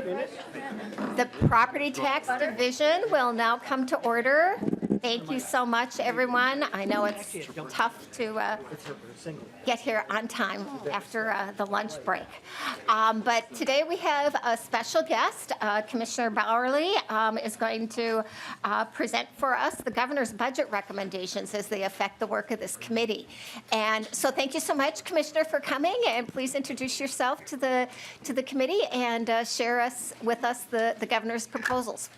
The Property Tax Division will now come to order. Thank you so much, everyone. I know it's tough to get here on time after the lunch break. But today we have a special guest. Commissioner Bowerly is going to present for us the governor's budget recommendations as they affect the work of this committee. And so thank you so much, Commissioner, for coming. And please introduce yourself to the committee and share with us the governor's proposals.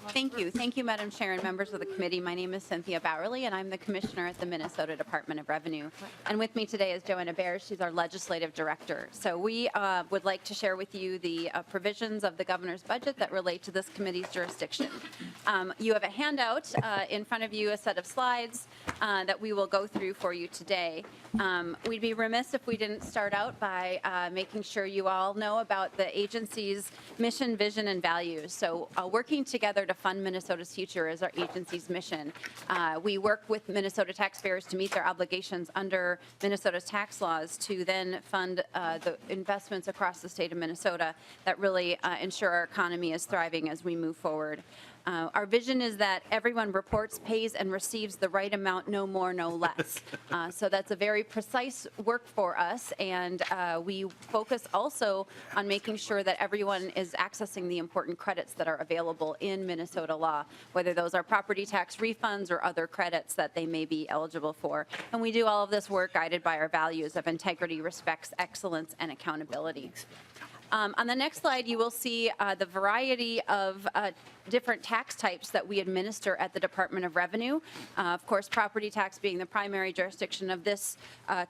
Thank you. Thank you, Madam Chair and members of the committee. My name is Cynthia Bowerly, and I'm the Commissioner at the Minnesota Department of Revenue. And with me today is Joanna Bears. She's our Legislative Director. So we would like to share with you the provisions of the governor's budget that relate to this committee's jurisdiction. You have a handout in front of you, a set of slides that we will go through for you today. We'd be remiss if we didn't start out by making sure you all know about the agency's mission, vision, and values. So working together to fund Minnesota's future is our agency's mission. We work with Minnesota taxpayers to meet their obligations under Minnesota's tax laws to then fund the investments across the state of Minnesota that really ensure our economy is thriving as we move forward. Our vision is that everyone reports, pays, and receives the right amount, no more, no less. So that's a very precise work for us, and we focus also on making sure that everyone is accessing the important credits that are available in Minnesota law, whether those are property tax refunds or other credits that they may be eligible for. And we do all of this work guided by our values of integrity, respect, excellence, and accountability. On the next slide, you will see the variety of different tax types that we administer at the Department of Revenue. Of course, property tax being the primary jurisdiction of this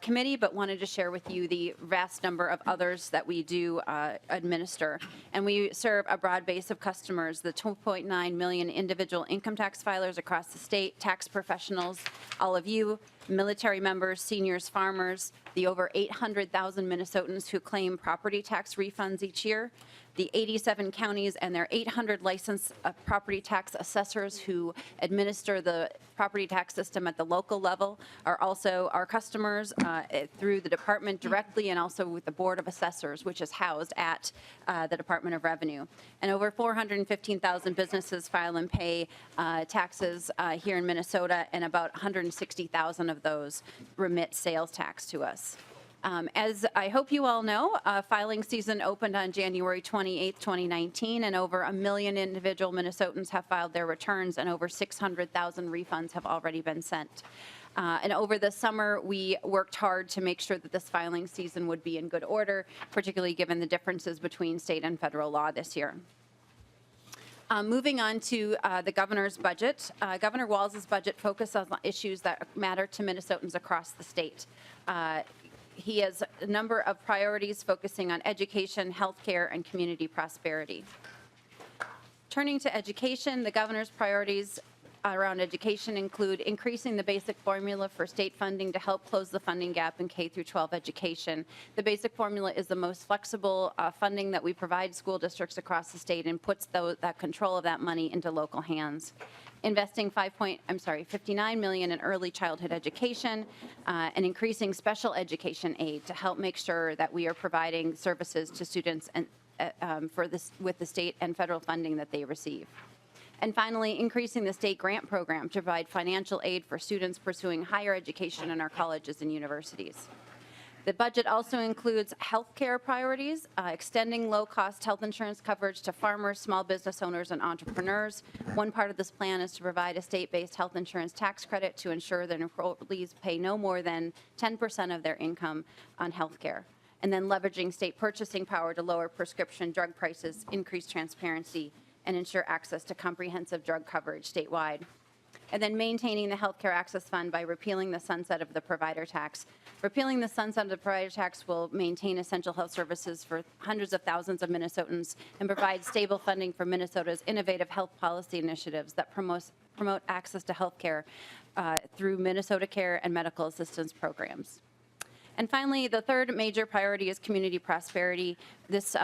committee, but wanted to share with you the vast number of others that we do administer. And we serve a broad base of customers, the 2.9 million individual income tax filers across the state, tax professionals, all of you, military members, seniors, farmers, the over 800,000 Minnesotans who claim property tax refunds each year, the 87 counties and their 800 licensed property tax assessors who administer the property tax system at the local level are also our customers through the department directly and also with the Board of Assessors, which is housed at the Department of Revenue. And over 415,000 businesses file and pay taxes here in Minnesota, and about 160,000 of those remit sales tax to us. As I hope you all know, filing season opened on January 28, 2019, and over 1 million individual Minnesotans have filed their returns, and over 600,000 refunds have already been sent. And over the summer, we worked hard to make sure that this filing season would be in good order, particularly given the differences between state and federal law this year. Moving on to the governor's budget, Governor Walz's budget focuses on issues that matter to Minnesotans across the state. He has a number of priorities focusing on education, healthcare, and community prosperity. Turning to education, the governor's priorities around education include increasing the basic formula for state funding to help close the funding gap in K through 12 education. The basic formula is the most flexible funding that we provide school districts across the state and puts that control of that money into local hands. Investing $59 million in early childhood education and increasing special education aid to help make sure that we are providing services to students and with the state and federal funding that they receive. And finally, increasing the state grant program to provide financial aid for students pursuing higher education in our colleges and universities. The budget also includes health care priorities, extending low-cost health insurance coverage to farmers, small business owners, and entrepreneurs. One part of this plan is to provide a state-based health insurance tax credit to ensure that enrollees pay no more than 10% of their income on health care. And then leveraging state purchasing power to lower prescription drug prices, increase transparency, and ensure access to comprehensive drug coverage statewide. And then maintaining the Healthcare Access Fund by repealing the sunset of the provider tax. Repealing the sunset of the provider tax will maintain essential health services for hundreds of thousands of Minnesotans and provide stable funding for Minnesota's innovative health policy initiatives that promote access to health care through Minnesota Care and medical assistance programs. And finally, the third major priority is community prosperity. This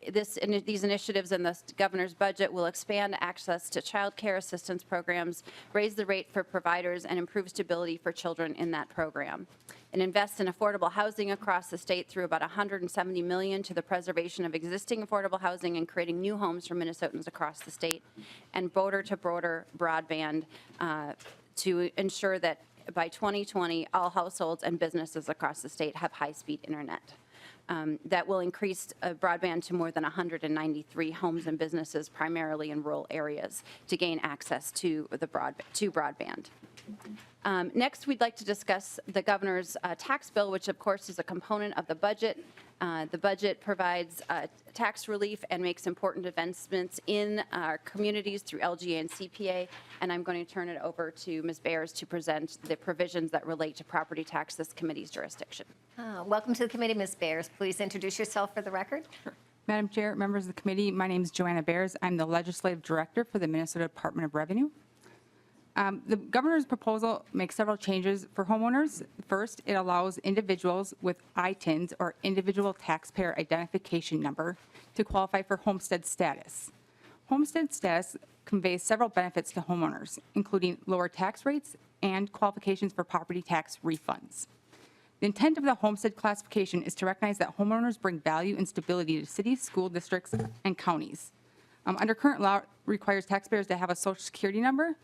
These initiatives in the governor's budget will expand access to child care assistance programs, raise the rate for providers, and improve stability for children in that program. And invest in affordable housing across the state through about $170 million to the preservation of existing affordable housing and creating new homes for Minnesotans across the state, and border-to-border broadband to ensure that by 2020, all households and businesses across the state have high-speed internet. That will increase broadband to more than 193 homes and businesses, primarily in rural areas, to gain access to broadband. Next, we'd like to discuss the governor's tax bill, which of course is a component of the budget. The budget provides tax relief and makes important investments in our communities through LGA and CPA. And I'm going to turn it over to Ms. Bayers to present the provisions that relate to property tax, this committee's jurisdiction. Welcome to the committee, Ms. Bayers. Please introduce yourself for the record. Sure. Madam Chair, members of the committee, my name is Joanna Bayers. I'm the Legislative Director for the Minnesota Department of Revenue. The governor's proposal makes several changes for homeowners. First, it allows individuals with ITINs, or individual taxpayer identification number, to qualify for homestead status. Homestead status conveys several benefits to homeowners, including lower tax rates and qualifications for property tax refunds. The intent of the homestead classification is to recognize that homeowners bring value and stability to cities, school districts, and counties. Under current law, it requires taxpayers to have a Social Security number.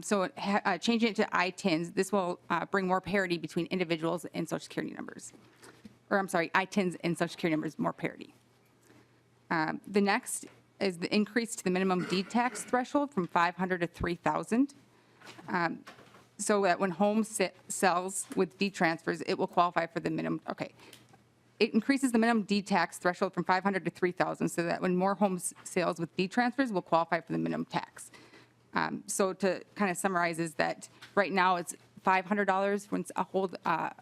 Changing it to ITINs, this will bring more parity between individuals and Social Security numbers. Or I'm sorry, ITINs and Social Security numbers, more parity. The next is the increase to the minimum deed tax threshold from $500 to $3,000. So that when home sells with deed transfers, it will qualify for the minimum. Okay. It increases the minimum deed tax threshold from $500 to $3,000 so that when more home sales with deed transfers will qualify for the minimum tax. So to kind of summarize is that right now it's $500 when a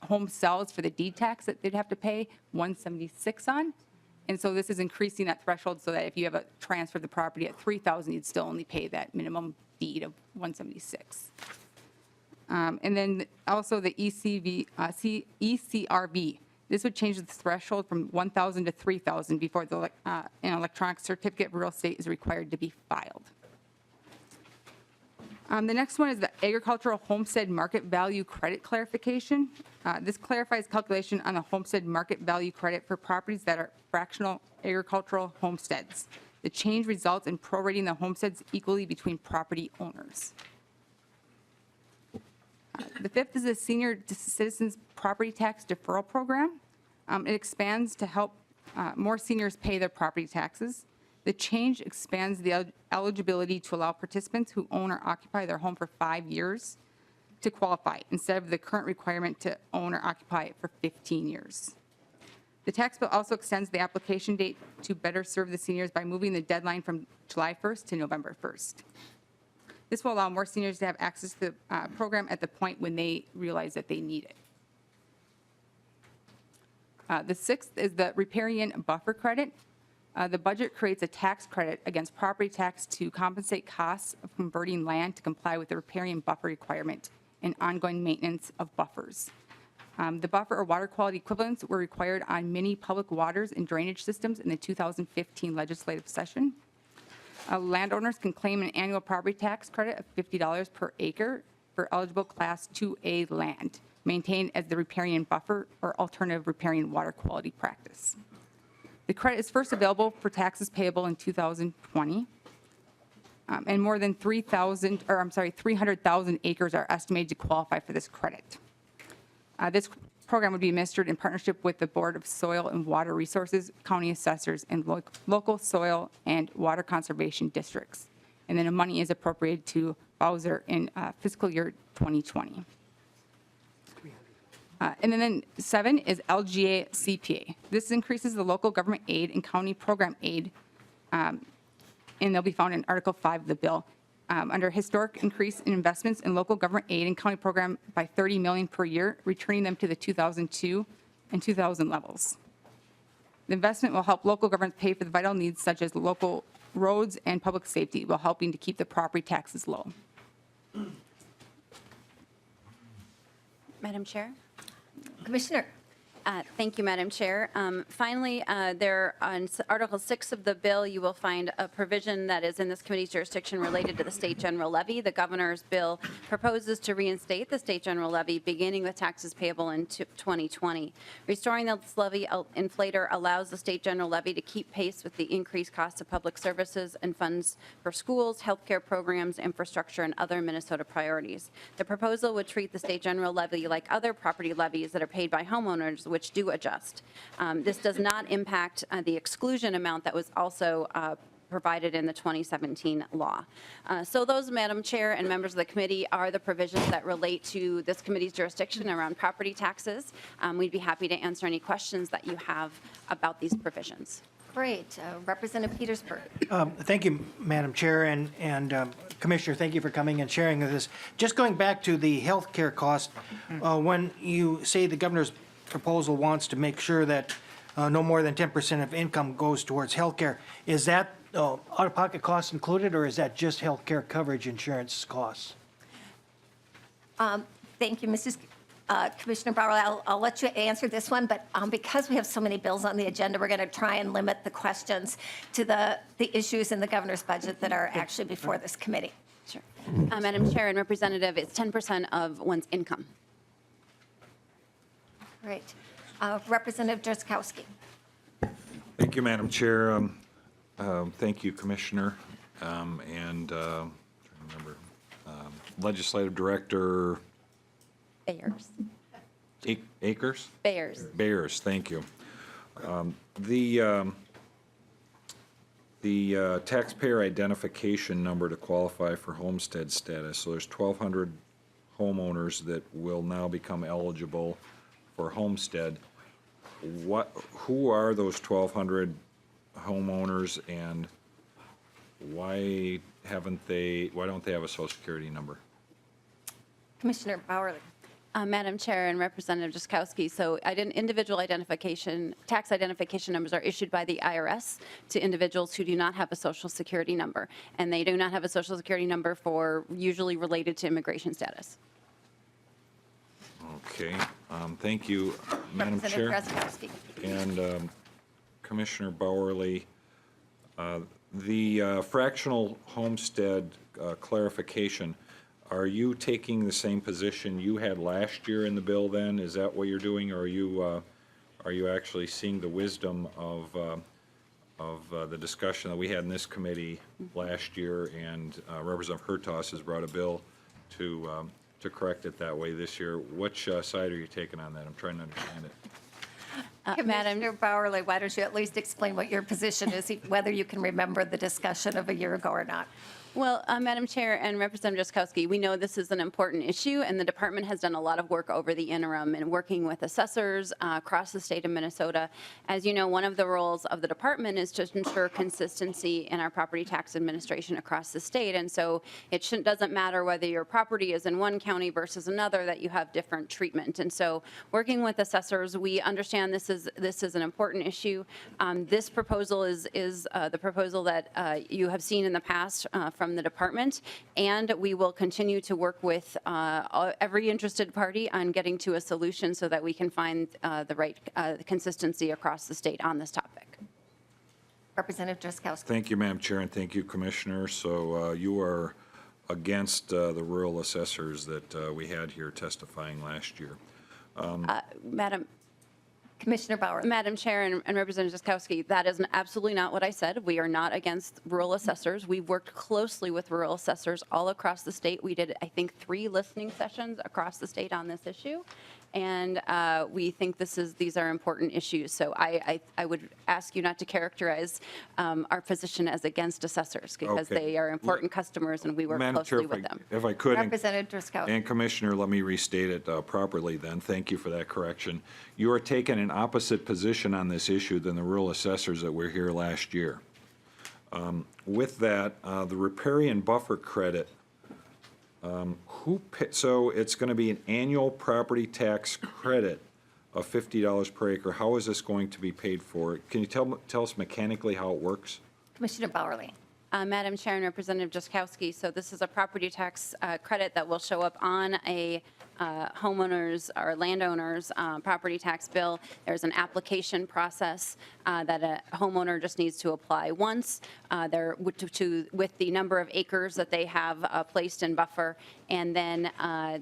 home sells for the deed tax that they'd have to pay $176 on. And so this is increasing that threshold so that if you have a transfer of the property at $3,000, you'd still only pay that minimum deed of $176. And then also the ECRV. This would change the threshold from $1,000 to $3,000 before an electronic certificate of real estate is required to be filed. The next one is the agricultural homestead market value credit clarification. This clarifies calculation on the homestead market value credit for properties that are fractional agricultural homesteads. The change results in prorating the homesteads equally between property owners. The fifth is the Senior Citizens Property Tax Deferral Program. It expands to help more seniors pay their property taxes. The change expands the eligibility to allow participants who own or occupy their home for 5 years to qualify, instead of the current requirement to own or occupy it for 15 years. The tax bill also extends the application date to better serve the seniors by moving the deadline from July 1st to November 1st. This will allow more seniors to have access to the program at the point when they realize that they need it. The sixth is the riparian buffer credit. The budget creates a tax credit against property tax to compensate costs of converting land to comply with the riparian buffer requirement and ongoing maintenance of buffers. The buffer or water quality equivalents were required on many public waters and drainage systems in the 2015 legislative session. Landowners can claim an annual property tax credit of $50 per acre for eligible Class 2A land, maintained as the riparian buffer or alternative riparian water quality practice. The credit is first available for taxes payable in 2020, and more than 300,000 acres are estimated to qualify for this credit. This program would be administered in partnership with the Board of Soil and Water Resources, county assessors, and local soil and water conservation districts. And then the money is appropriated to Bowser in fiscal year 2020. And then 7 is LGA CPA. This increases the local government aid and county program aid, and they'll be found in Article 5 of the bill. Under historic increase in investments in local government aid and county program by $30 million per year, returning them to the 2002 and 2000 levels. The investment will help local governments pay for the vital needs such as local roads and public safety, while helping to keep the property taxes low. Madam Chair? Commissioner. Thank you, Madam Chair. Finally, there on Article 6 of the bill, you will find a provision that is in this committee's jurisdiction related to the state general levy. The governor's bill proposes to reinstate the state general levy beginning with taxes payable in 2020. Restoring this levy inflator allows the state general levy to keep pace with the increased cost of public services and funds for schools, healthcare programs, infrastructure, and other Minnesota priorities. The proposal would treat the state general levy like other property levies that are paid by homeowners, which do adjust. This does not impact the exclusion amount that was also provided in the 2017 law. So those, Madam Chair and members of the committee, are the provisions that relate to this committee's jurisdiction around property taxes. We'd be happy to answer any questions that you have about these provisions. Great. Representative Petersburg. Thank you, Madam Chair, and Commissioner, thank you for coming and sharing this. Just going back to the health care cost, when you say the governor's proposal wants to make sure that no more than 10% of income goes towards health care, is that out-of-pocket costs included, or is that just health care coverage insurance costs? Thank you, Commissioner Bauer. I'll let you answer this one, but because we have so many bills on the agenda, we're going to try and limit the questions to the issues in the governor's budget that are actually before this committee. Sure. Madam Chair and Representative, it's 10% of one's income. Great. Representative Drazkowski. Thank you, Madam Chair. Thank you, Commissioner. Trying to remember, Legislative Director Bayers. Akers? Bayers. Bayers, thank you. The taxpayer identification number to qualify for homestead status. So there's 1,200 homeowners that will now become eligible for homestead. Who are those 1,200 homeowners, and why don't they have a Social Security number? Commissioner Bauerle. Madam Chair and Representative Drazkowski, so individual tax identification numbers are issued by the IRS to individuals who do not have a Social Security number, and they do not have a Social Security number for usually related to immigration status. Okay, thank you, Madam Chair. Representative Drazkowski. And Commissioner Bauerle, the fractional homestead clarification, are you taking the same position you had last year in the bill then? Is that what you're doing, or are you actually seeing the wisdom of the discussion that we had in this committee last year, and Representative Hertas has brought a bill to correct it that way this year? Which side are you taking on that? I'm trying to understand it. Commissioner Bauerle, why don't you at least explain what your position is, whether you can remember the discussion of a year ago or not? Well, Madam Chair and Representative Drazkowski, we know this is an important issue, and the department has done a lot of work over the interim in working with assessors across the state of Minnesota. As you know, one of the roles of the department is to ensure consistency in our property tax administration across the state, and so it doesn't matter whether your property is in one county versus another, that you have different treatment. And so working with assessors, we understand this is an important issue. This proposal is the proposal that you have seen in the past from the department, and we will continue to work with every interested party on getting to a solution so that we can find the right consistency across the state on this topic. Representative Drazkowski. Thank you, Madam Chair, and thank you, Commissioner. So you are against the rural assessors that we had here testifying last year. Commissioner Bauer. Madam Chair and Representative Drazkowski, that is absolutely not what I said. We are not against rural assessors. We've worked closely with rural assessors all across the state. We did, I think, 3 listening sessions across the state on this issue, and we think these are important issues. So I would ask you not to characterize our position as against assessors, because Okay. they are important customers and we work Madam Chair, closely with them. if I could, Representative Drazkowski. and Commissioner, let me restate it properly then. Thank you for that correction. You are taking an opposite position on this issue than the rural assessors that were here last year. With that, the riparian buffer credit, so it's going to be an annual property tax credit of $50 per acre. How is this going to be paid for? Can you tell us mechanically how it works? Commissioner Bauerle. Madam Chair and Representative Drazkowski, so this is a property tax credit that will show up on a homeowners or landowners' property tax bill. There's an application process that a homeowner just needs to apply once with the number of acres that they have placed in buffer, and then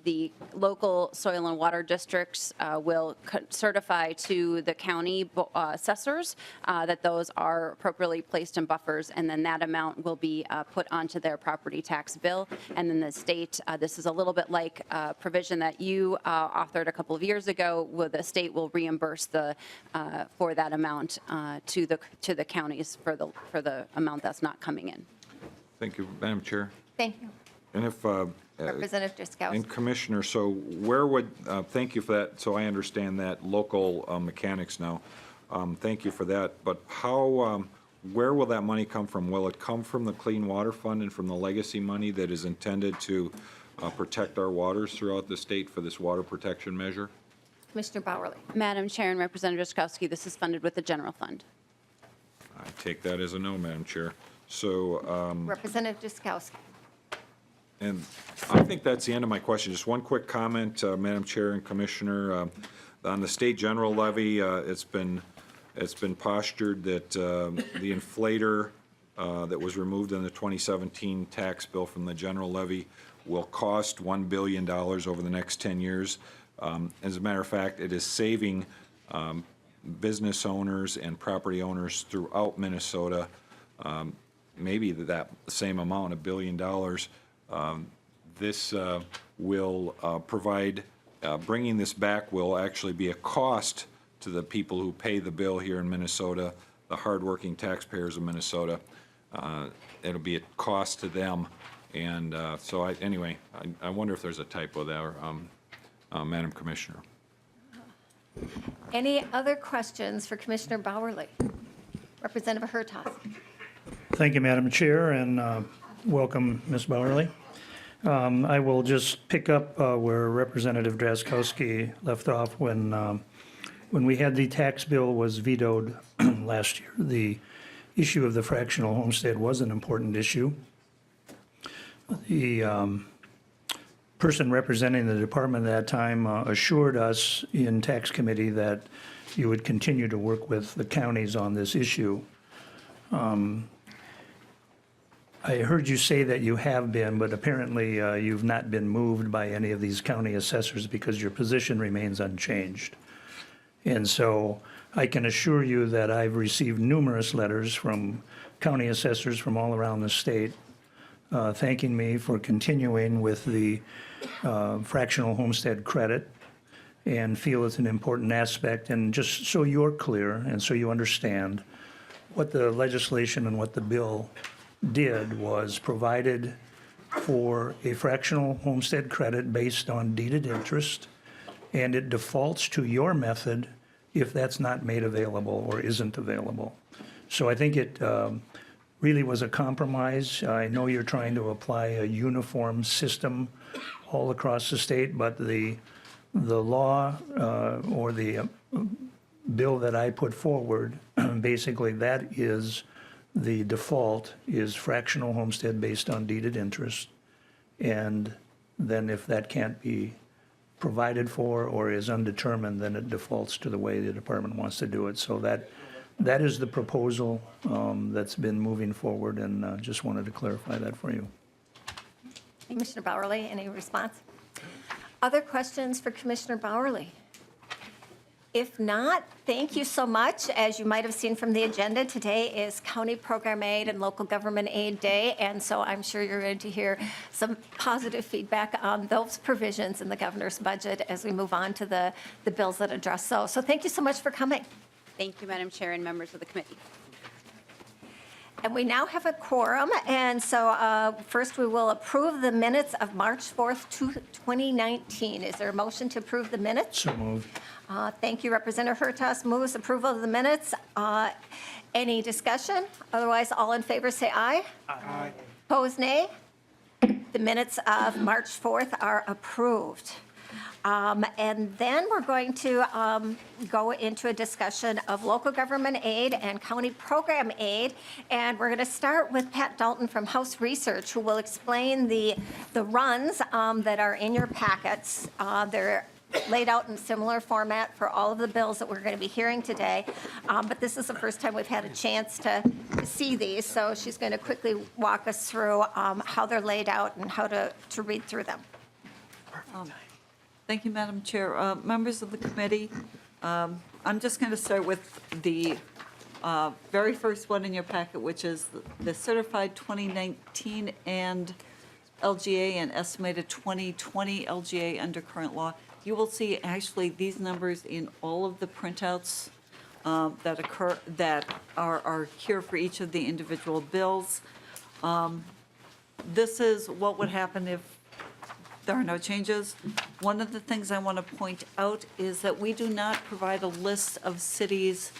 the local soil and water districts will certify to the county assessors that those are appropriately placed in buffers, and then that amount will be put onto their property tax bill. And then the state, this is a little bit like a provision that you authored a couple of years ago, where the state will reimburse for that amount to the counties for the amount that's not coming in. Thank you, Madam Chair. Thank you. And if, Representative Driscoll. and Commissioner, so where would, thank you for that, so I understand that local mechanics now. Thank you for that, but how, where will that money come from? Will it come from the Clean Water Fund and from the legacy money that is intended to protect our waters throughout the state for this water protection measure? Commissioner Bowerly. Madam Chair and Representative Driscoll, this is funded with the general fund. I take that as a no, Madam Chair. So, Representative Driscoll. and I think that's the end of my question. Just one quick comment, Madam Chair and Commissioner. On the state general levy, it's been postured that the inflator that was removed in the 2017 tax bill from the general levy will cost $1 billion over the next 10 years. As a matter of fact, it is saving business owners and property owners throughout Minnesota maybe that same amount, $1 billion. This will provide, bringing this back will actually be a cost to the people who pay the bill here in Minnesota, the hardworking taxpayers of Minnesota. It'll be a cost to them. And so anyway, I wonder if there's a typo there, Madam Commissioner. Any other questions for Commissioner Bowerly? Representative Hertaus. Thank you, Madam Chair, and welcome, Ms. Bowerly. I will just pick up where Representative Drazkowski left off when we had the tax bill was vetoed last year. The issue of the fractional homestead was an important issue. The person representing the department at that time assured us in tax committee that you would continue to work with the counties on this issue. I heard you say that you have been, but apparently you've not been moved by any of these county assessors because your position remains unchanged. And so I can assure you that I've received numerous letters from county assessors from all around the state thanking me for continuing with the fractional homestead credit and feel it's an important aspect. And just so you're clear and so you understand, what the legislation and what the bill did was provided for a fractional homestead credit based on deeded interest, and it defaults to your method if that's not made available or isn't available. So I think it really was a compromise. I know you're trying to apply a uniform system all across the state, but the law or the bill that I put forward, basically that is the default is fractional homestead based on deeded interest. And then if that can't be provided for or is undetermined, then it defaults to the way the department wants to do it. So that is the proposal that's been moving forward, and just wanted to clarify that for you. Commissioner Bowerly, any response? Other questions for Commissioner Bowerly? If not, thank you so much. As you might have seen from the agenda, today is County Program Aid and Local Government Aid Day, and so I'm sure you're going to hear some positive feedback on those provisions in the governor's budget as we move on to the bills that address those. So thank you so much for coming. Thank you, Madam Chair and members of the committee. And we now have a quorum, and so first we will approve the minutes of March 4th, 2019. Is there a motion to approve the minutes? So moved. Thank you, Representative Hertaus moves approval of the minutes. Any discussion? Otherwise, all in favor say aye. Aye. Opposed, nay. The minutes of March 4th are approved. And then we're going to go into a discussion of local government aid and county program aid. And we're going to start with Pat Dalton from House Research, who will explain the runs that are in your packets. They're laid out in similar format for all of the bills that we're going to be hearing today. But this is the first time we've had a chance to see these. So she's going to quickly walk us through how they're laid out and how to read through them. Thank you, Madam Chair. Members of the committee, I'm just going to start with the very first one in your packet, which is the certified 2019 and LGA and estimated 2020 LGA under current law. You will see actually these numbers in all of the printouts that are here for each of the individual bills. This is what would happen if there are no changes. One of the things I want to point out is that we do not provide a list of cities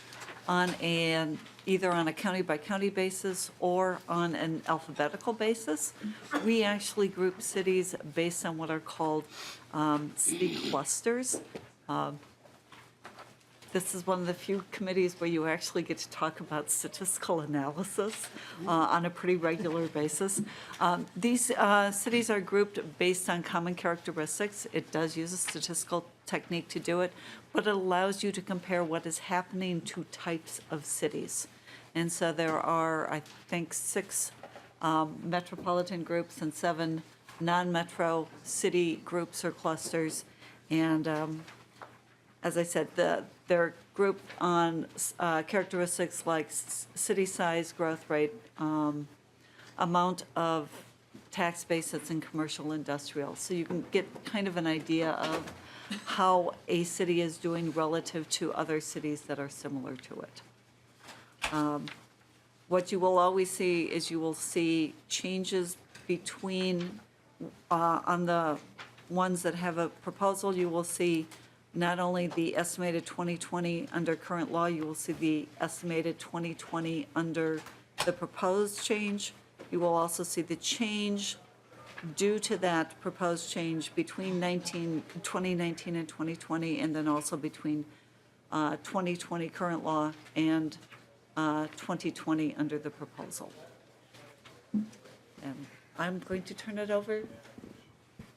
on either on a county-by-county basis or on an alphabetical basis. We actually group cities based on what are called city clusters. This is one of the few committees where you actually get to talk about statistical analysis on a pretty regular basis. These cities are grouped based on common characteristics. It does use a statistical technique to do it, but it allows you to compare what is happening to types of cities. And so there are, I think, 6 metropolitan groups and 7 non-metro city groups or clusters. And as I said, they're grouped on characteristics like city size, growth rate, amount of tax base that's in commercial industrial. So you can get kind of an idea of how a city is doing relative to other cities that are similar to it. What you will always see is you will see changes between, on the ones that have a proposal, you will see not only the estimated 2020 under current law, you will see the estimated 2020 under the proposed change. You will also see the change due to that proposed change between 2019 and 2020, and then also between 2020 current law and 2020 under the proposal. And I'm going to turn it over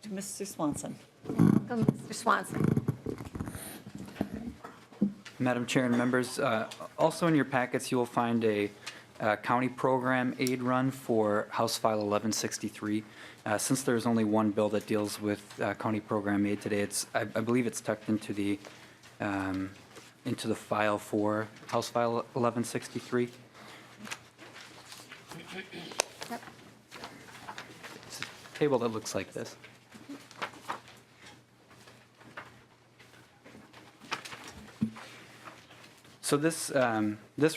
to Mr. Swanson. Welcome, Mr. Swanson. Madam Chair and members, also in your packets, you will find a county program aid run for House File 1163. Since there's only one bill that deals with county program aid today, I believe it's tucked into the file for House File 1163. Yep. It's a table that looks like this. So this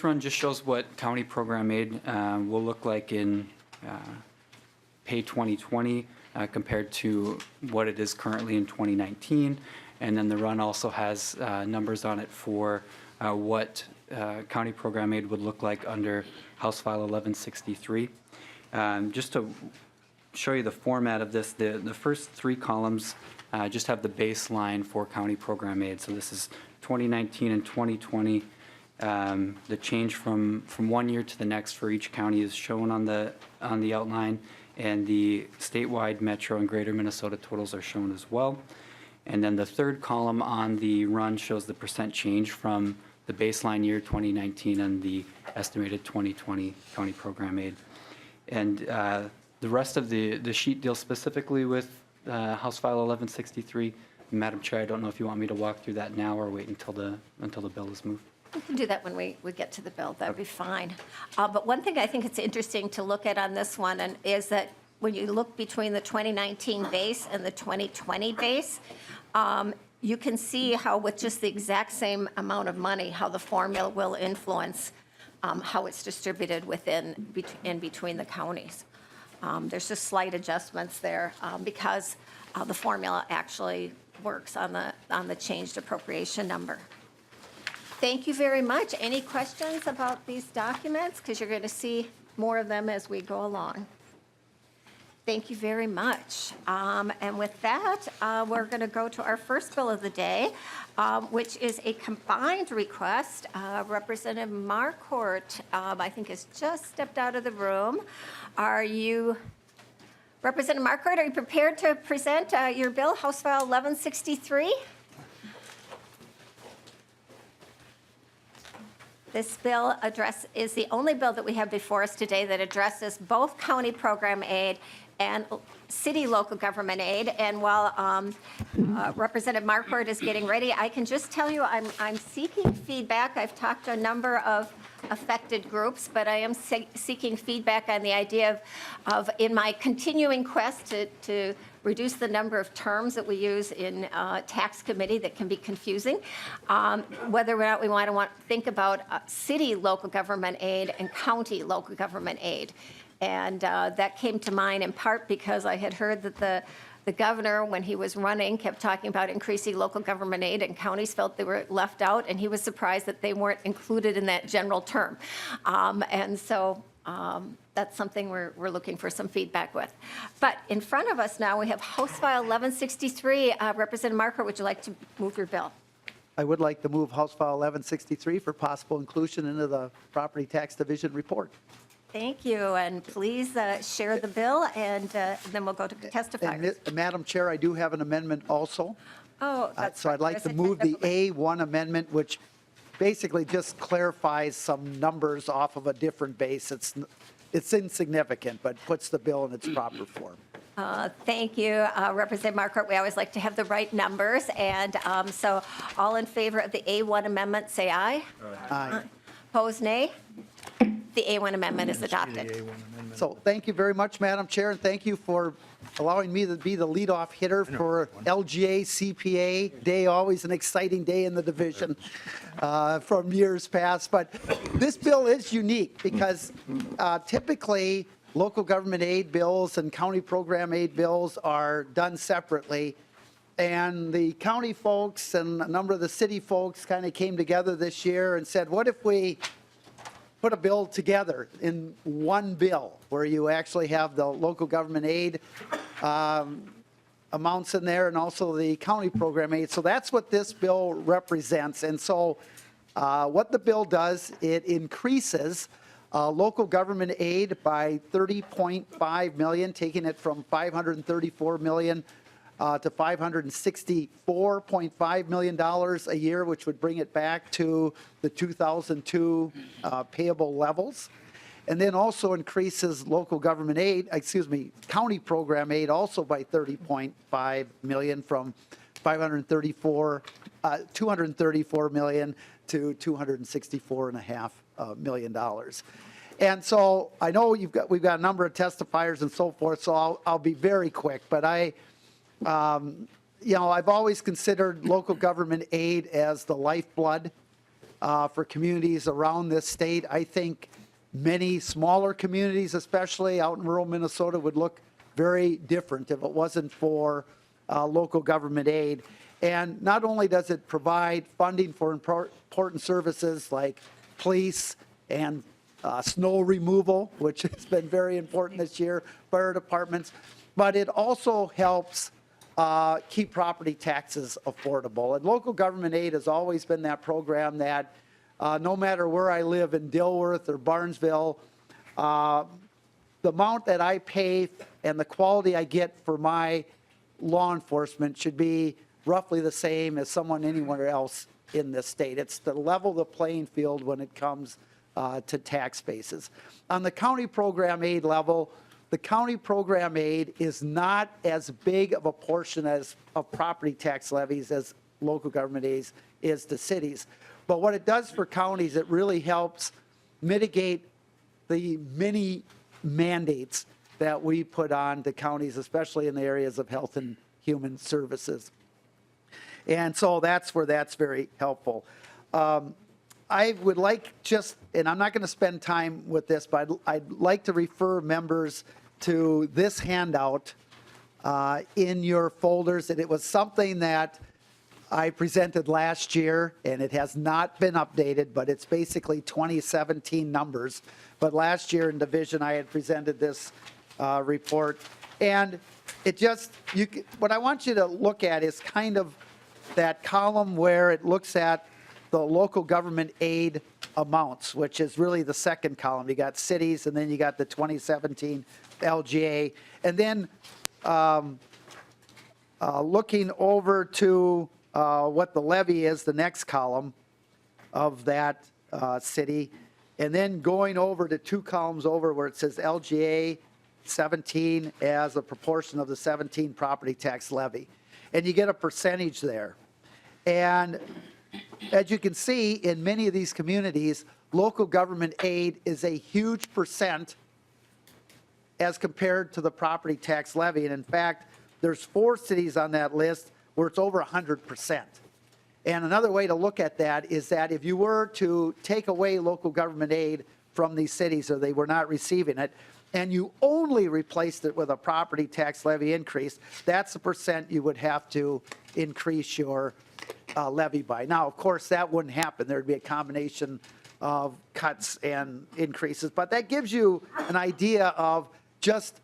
run just shows what county program aid will look like in pay 2020 compared to what it is currently in 2019. And then the run also has numbers on it for what county program aid would look like under House File 1163. Just to show you the format of this, the first 3 columns just have the baseline for county program aid. So this is 2019 and 2020. The change from one year to the next for each county is shown on the outline, and the statewide metro and greater Minnesota totals are shown as well. And then the third column on the run shows the percent change from the baseline year 2019 and the estimated 2020 county program aid. And the rest of the sheet deals specifically with House File 1163. Madam Chair, I don't know if you want me to walk through that now or wait until the bill is moved. We can do that when we get to the bill. That would be fine. But one thing I think it's interesting to look at on this one is that when you look between the 2019 base and the 2020 base, you can see how with just the exact same amount of money, how the formula will influence how it's distributed in between the counties. There's just slight adjustments there because the formula actually works on the changed appropriation number. Thank you very much. Any questions about these documents? Because you're going to see more of them as we go along. Thank you very much. And with that, we're going to go to our first bill of the day, which is a combined request. Representative Marquart, I think, has just stepped out of the room. Representative Marquart, are you prepared to present your bill, House File 1163? This bill is the only bill that we have before us today that addresses both county program aid and city local government aid. And while Representative Marquardt is getting ready, I can just tell you I'm seeking feedback. I've talked to a number of affected groups, but I am seeking feedback on the idea of in my continuing quest to reduce the number of terms that we use in tax committee that can be confusing, whether or not we want to think about city local government aid and county local government aid. And that came to mind in part because I had heard that the governor, when he was running, kept talking about increasing local government aid, and counties felt they were left out, and he was surprised that they weren't included in that general term. And so that's something we're looking for some feedback with. But in front of us now, we have House File 1163. Representative Marquardt, would you like to move your bill? I would like to move House File 1163 for possible inclusion into the Property Tax Division report. Thank you, and please share the bill, and then we'll go to testifiers. And Madam Chair, I do have an amendment also. Oh, that's So I'd like to move the A1 amendment, which basically just clarifies some numbers off of a different base. It's insignificant, but puts the bill in its proper form. Thank you, Representative Marquardt. We always like to have the right numbers, and so all in favor of the A1 amendment, say aye. Aye. Opposed, nay. The A1 amendment is adopted. So thank you very much, Madam Chair, and thank you for allowing me to be the leadoff hitter for LGA CPA Day, always an exciting day in the division from years past. But this bill is unique because typically local government aid bills and county program aid bills are done separately. And the county folks and a number of the city folks kind of came together this year and said, what if we put a bill together in one bill where you actually have the local government aid amounts in there and also the county program aid. So that's what this bill represents. And so what the bill does, it increases local government aid by $30.5 million, taking it from $534 million to $564.5 million a year, which would bring it back to the 2002 payable levels. And then also increases local government aid, county program aid also by $30.5 million from $234 million to $264.5 million. And so I know we've got a number of testifiers and so forth, so I'll be very quick, but I've always considered local government aid as the lifeblood for communities around this state. I think many smaller communities, especially out in rural Minnesota, would look very different if it wasn't for local government aid. And not only does it provide funding for important services like police and snow removal, which has been very important this year, fire departments, but it also helps keep property taxes affordable. And local government aid has always been that program that no matter where I live in Dilworth or Barnesville, the amount that I pay and the quality I get for my law enforcement should be roughly the same as someone anywhere else in this state. It's to level the playing field when it comes to tax bases. On the county program aid level, the county program aid is not as big of a portion of property tax levies as local government aid is to cities. But what it does for counties, it really helps mitigate the many mandates that we put on to counties, especially in the areas of health and human services. And so that's where that's very helpful. I would like and I'm not going to spend time with this, but I'd like to refer members to this handout in your folders. And it was something that I presented last year, and it has not been updated, but it's basically 2017 numbers. But last year in division, I had presented this report. And it just, what I want you to look at is kind of that column where it looks at the local government aid amounts, which is really the second column. You got cities, and then you got the 2017 LGA. And then looking over to what the levy is, the next column of that city, and then going over to 2 columns over where it says LGA 17 as a proportion of the 17 property tax levy. And you get a percentage there. And as you can see, in many of these communities, local government aid is a huge percent as compared to the property tax levy. And in fact, there's 4 cities on that list where it's over 100%. And another way to look at that is that if you were to take away local government aid from these cities, or they were not receiving it, and you only replaced it with a property tax levy increase, that's the percent you would have to increase your levy by. Now, of course, that wouldn't happen. There'd be a combination of cuts and increases, but that gives you an idea of just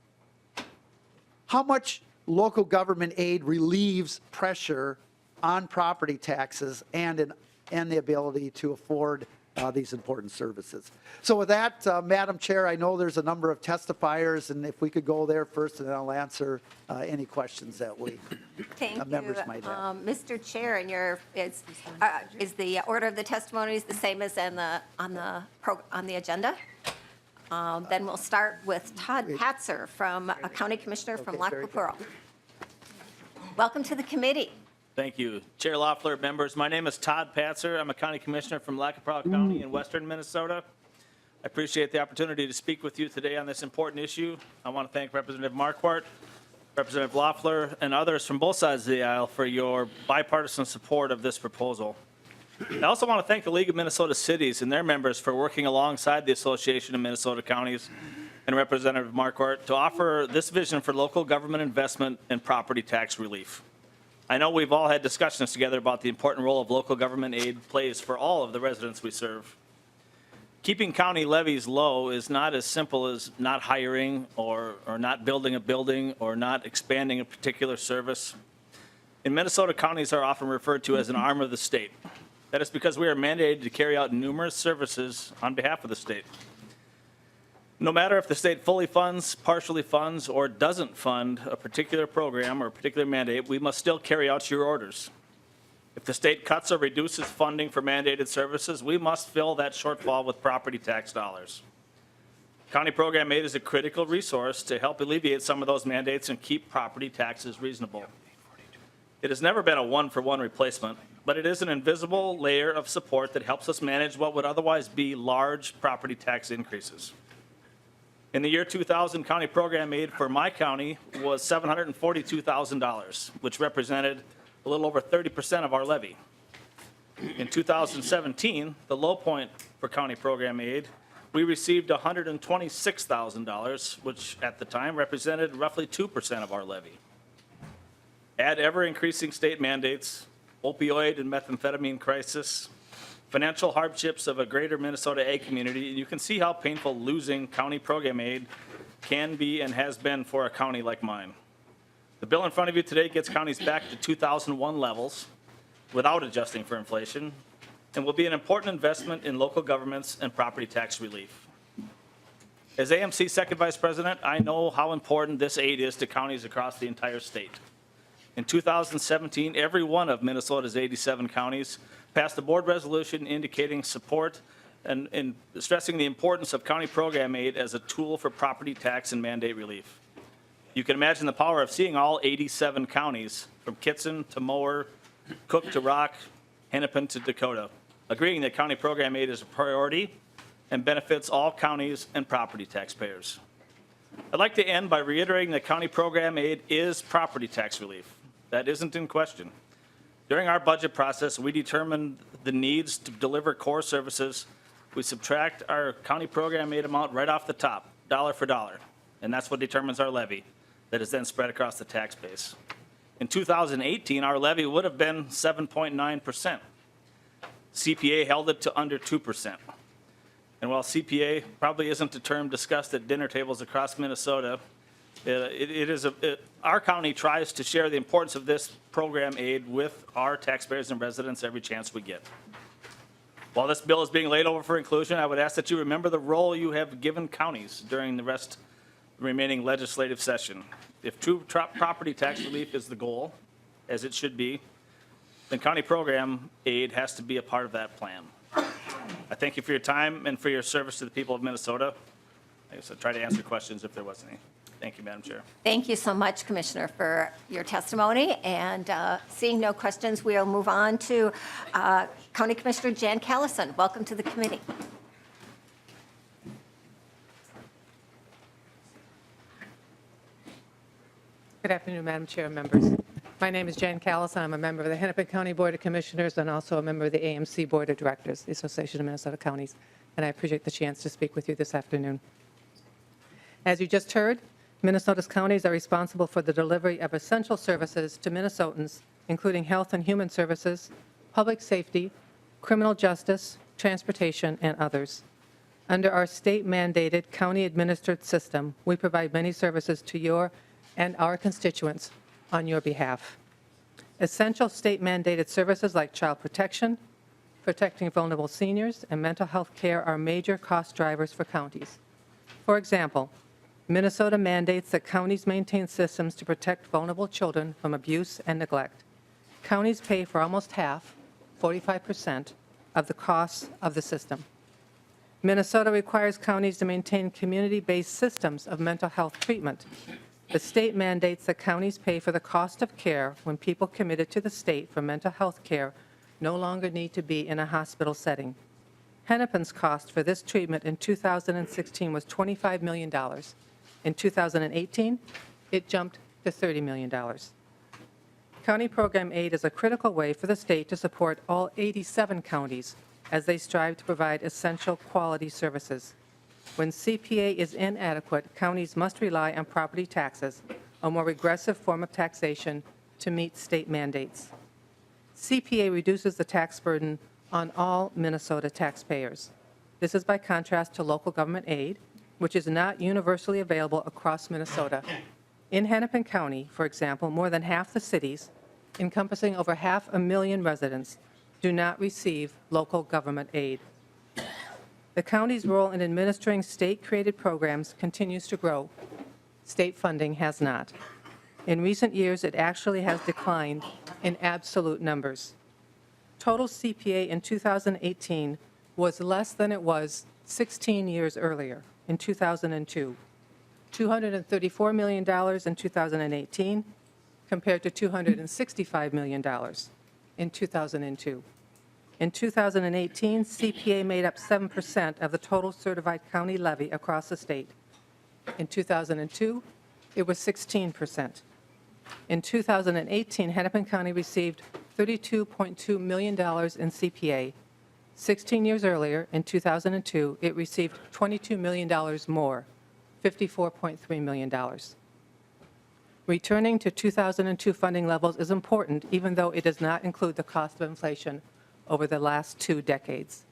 how much local government aid relieves pressure on property taxes and the ability to afford these important services. So with that, Madam Chair, I know there's a number of testifiers, and if we could go there first, and then I'll answer any questions that members might have. Mr. Chair, and is the order of the testimonies the same as on the agenda? Then we'll start with Todd Patzer, from a county commissioner from Lac very Pupuro. Welcome to the committee. Thank you. Chair Loeffler, members, my name is Todd Patzer. I'm a county commissioner from Lac County in western Minnesota. I appreciate the opportunity to speak with you today on this important issue. I want to thank Representative Marquart, Representative Loeffler, and others from both sides of the aisle for your bipartisan support of this proposal. I also want to thank the League of Minnesota Cities and their members for working alongside the Association of Minnesota Counties and Representative Marquart to offer this vision for local government investment and property tax relief. I know we've all had discussions together about the important role of local government aid plays for all of the residents we serve. Keeping county levies low is not as simple as not hiring or not building a building or not expanding a particular service. In Minnesota, counties are often referred to as an arm of the state. That is because we are mandated to carry out numerous services on behalf of the state. No matter if the state fully funds, partially funds, or doesn't fund a particular program or a particular mandate, we must still carry out your orders. If the state cuts or reduces funding for mandated services, we must fill that shortfall with property tax dollars. County program aid is a critical resource to help alleviate some of those mandates and keep property taxes reasonable. It has never been a one-for-one replacement, but it is an invisible layer of support that helps us manage what would otherwise be large property tax increases. In the year 2000, county program aid for my county was $742,000, which represented a little over 30% of our levy. In 2017, the low point for county program aid, we received $126,000, which at the time represented roughly 2% of our levy. Add ever-increasing state mandates, opioid and methamphetamine crisis, financial hardships of a greater Minnesota ag community, and you can see how painful losing county program aid can be and has been for a county like mine. The bill in front of you today gets counties back to 2001 levels without adjusting for inflation, and will be an important investment in local governments and property tax relief. As AMC Second Vice President, I know how important this aid is to counties across the entire state. In 2017, every one of Minnesota's 87 counties passed a board resolution indicating support and stressing the importance of county program aid as a tool for property tax and mandate relief. You can imagine the power of seeing all 87 counties, from Kitson to Mower, Cook to Rock, Hennepin to Dakota, agreeing that county program aid is a priority and benefits all counties and property taxpayers. I'd like to end by reiterating that county program aid is property tax relief. That isn't in question. During our budget process, we determined the needs to deliver core services. We subtract our county program aid amount right off the top, dollar for dollar, and that's what determines our levy that is then spread across the tax base. In 2018, our levy would have been 7.9%. CPA held it to under 2%. And while CPA probably isn't a term discussed at dinner tables across Minnesota, Our county tries to share the importance of this program aid with our taxpayers and residents every chance we get. While this bill is being laid over for inclusion, I would ask that you remember the role you have given counties during the remaining legislative session. If true property tax relief is the goal, as it should be, then county program aid has to be a part of that plan. I thank you for your time and for your service to the people of Minnesota. I guess I'll try to answer questions if there was any. Thank you, Madam Chair. Thank you so much, Commissioner, for your testimony. And seeing no questions, we'll move on to County Commissioner Jan Callison. Welcome to the committee. Good afternoon, Madam Chair and members. My name is Jan Callison. I'm a member of the Hennepin County Board of Commissioners and also a member of the AMC Board of Directors, the Association of Minnesota Counties, and I appreciate the chance to speak with you this afternoon. As you just heard, Minnesota's counties are responsible for the delivery of essential services to Minnesotans, including health and human services, public safety, criminal justice, transportation, and others. Under our state-mandated, county-administered system, we provide many services to your and our constituents on your behalf. Essential state-mandated services like child protection, protecting vulnerable seniors, and mental health care are major cost drivers for counties. For example, Minnesota mandates that counties maintain systems to protect vulnerable children from abuse and neglect. Counties pay for almost half, 45%, of the costs of the system. Minnesota requires counties to maintain community-based systems of mental health treatment. The state mandates that counties pay for the cost of care when people committed to the state for mental health care no longer need to be in a hospital setting. Hennepin's cost for this treatment in 2016 was $25 million. In 2018, it jumped to $30 million. County program aid is a critical way for the state to support all 87 counties as they strive to provide essential quality services. When CPA is inadequate, counties must rely on property taxes, a more regressive form of taxation, to meet state mandates. CPA reduces the tax burden on all Minnesota taxpayers. This is by contrast to local government aid, which is not universally available across Minnesota. In Hennepin County, for example, more than half the cities, encompassing over 500,000 residents, do not receive local government aid. The county's role in administering state-created programs continues to grow. State funding has not. In recent years, it actually has declined in absolute numbers. Total CPA in 2018 was less than it was 16 years earlier, in 2002. $234 million in 2018 compared to $265 million in 2002. In 2018, CPA made up 7% of the total certified county levy across the state. In 2002, it was 16%. In 2018, Hennepin County received $32.2 million in CPA. 16 years earlier, in 2002, it received $22 million more, $54.3 million. Returning to 2002 funding levels is important, even though it does not include the cost of inflation over the last 2 decades.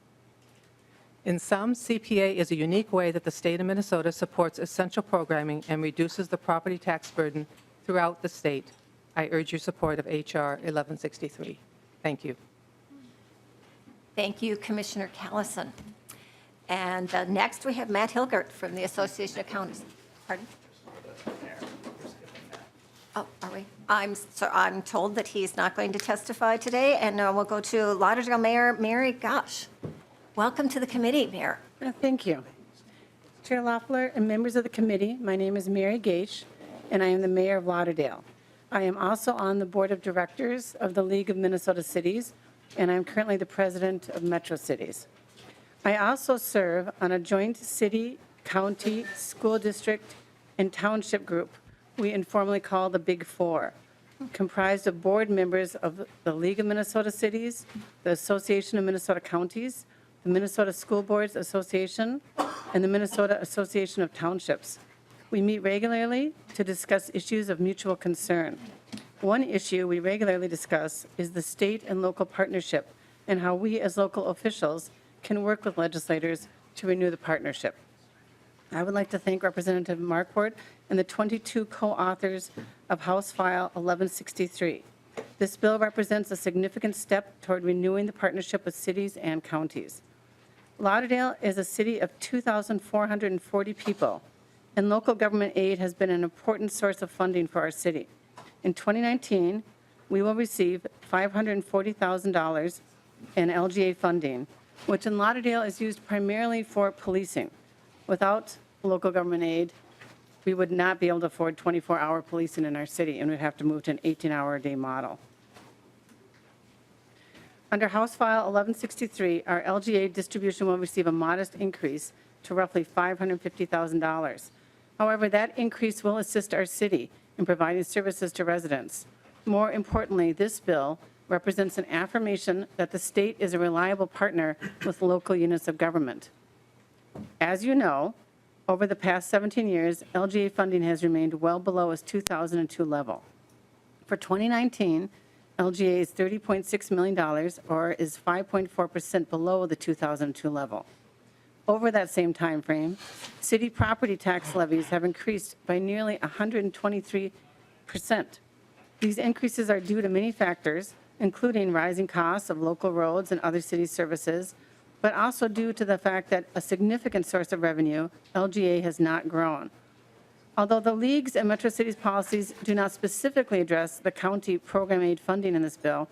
In sum, CPA is a unique way that the state of Minnesota supports essential programming and reduces the property tax burden throughout the state. I urge your support of H.R. 1163. Thank you. Thank you, Commissioner Callison. And next, we have Matt Hilgert from the Association of Counties. Pardon? Oh, are we? I'm told that he's not going to testify today, and we'll go to Lauderdale Mayor Mary Gosh. Welcome to the committee, Mayor. Thank you. Chair Loeffler and members of the committee, my name is Mary Gaish, and I am the mayor of Lauderdale. I am also on the board of directors of the League of Minnesota Cities, and I'm currently the president of Metro Cities. I also serve on a joint city, county, school district, and township group we informally call the Big Four, comprised of board members of the League of Minnesota Cities, the Association of Minnesota Counties, the Minnesota School Boards Association, and the Minnesota Association of Townships. We meet regularly to discuss issues of mutual concern. One issue we regularly discuss is the state and local partnership and how we as local officials can work with legislators to renew the partnership. I would like to thank Representative Marquart and the 22 co-authors of House File 1163. This bill represents a significant step toward renewing the partnership with cities and counties. Lauderdale is a city of 2,440 people, and local government aid has been an important source of funding for our city. In 2019, we will receive $540,000 in LGA funding, which in Lauderdale is used primarily for policing. Without local government aid, we would not be able to afford 24-hour policing in our city, and we'd have to move to an 18-hour-a-day model. Under House File 1163, our LGA distribution will receive a modest increase to roughly $550,000. However, that increase will assist our city in providing services to residents. More importantly, this bill represents an affirmation that the state is a reliable partner with local units of government. As you know, over the past 17 years, LGA funding has remained well below its 2002 level. For 2019, LGA is $30.6 million, or is 5.4% below the 2002 level. Over that same time frame, city property tax levies have increased by nearly 123%. These increases are due to many factors, including rising costs of local roads and other city services, but also due to the fact that a significant source of revenue, LGA, has not grown. Although the League's and Metro Cities policies do not specifically address the county program aid funding in this bill,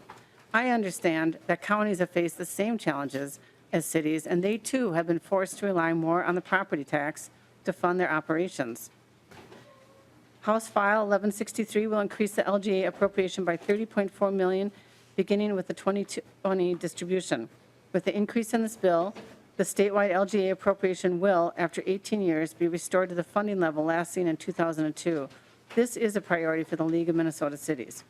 I understand that counties have faced the same challenges as cities, and they too have been forced to rely more on the property tax to fund their operations. House File 1163 will increase the LGA appropriation by $30.4 million, beginning with the 2020 distribution. With the increase in this bill, the statewide LGA appropriation will, after 18 years, be restored to the funding level last seen in 2002. This is a priority for the League of Minnesota Cities.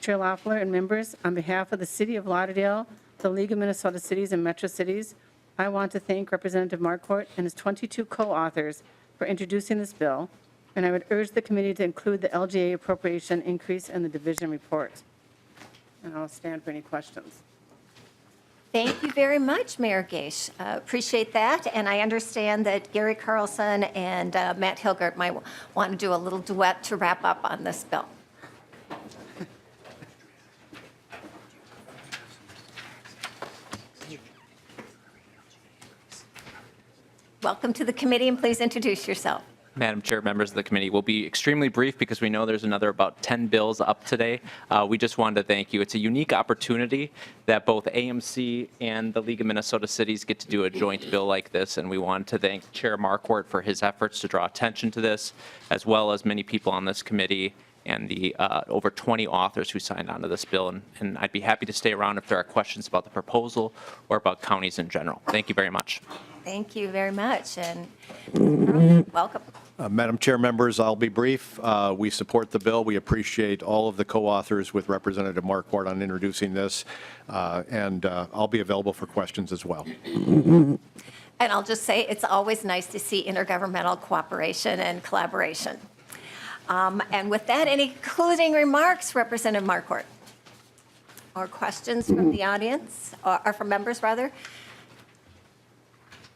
Chair Loeffler and members, on behalf of the City of Lauderdale, the League of Minnesota Cities and Metro Cities, I want to thank Representative Marquart and his 22 co-authors for introducing this bill, and I would urge the committee to include the LGA appropriation increase in the division report. And I'll stand for any questions. Thank you very much, Mayor Gaish. Appreciate that. And I understand that Gary Carlson and Matt Hilgert might want to do a little duet to wrap up on this bill. Welcome to the committee, and please introduce yourself. Madam Chair, members of the committee, we'll be extremely brief because we know there's another about 10 bills up today. We just wanted to thank you. It's a unique opportunity that both AMC and the League of Minnesota Cities get to do a joint bill like this, and we want to thank Chair Marquart for his efforts to draw attention to this, as well as many people on this committee and the over 20 authors who signed on to this bill. And I'd be happy to stay around if there are questions about the proposal or about counties in general. Thank you very much. Thank you very much, and welcome. Madam Chair, members, I'll be brief. We support the bill. We appreciate all of the co-authors with Representative Marquart on introducing this, and I'll be available for questions as well. And I'll just say it's always nice to see intergovernmental cooperation and collaboration. And with that, any concluding remarks, Representative Marquart? Or questions from the audience, or from members, rather?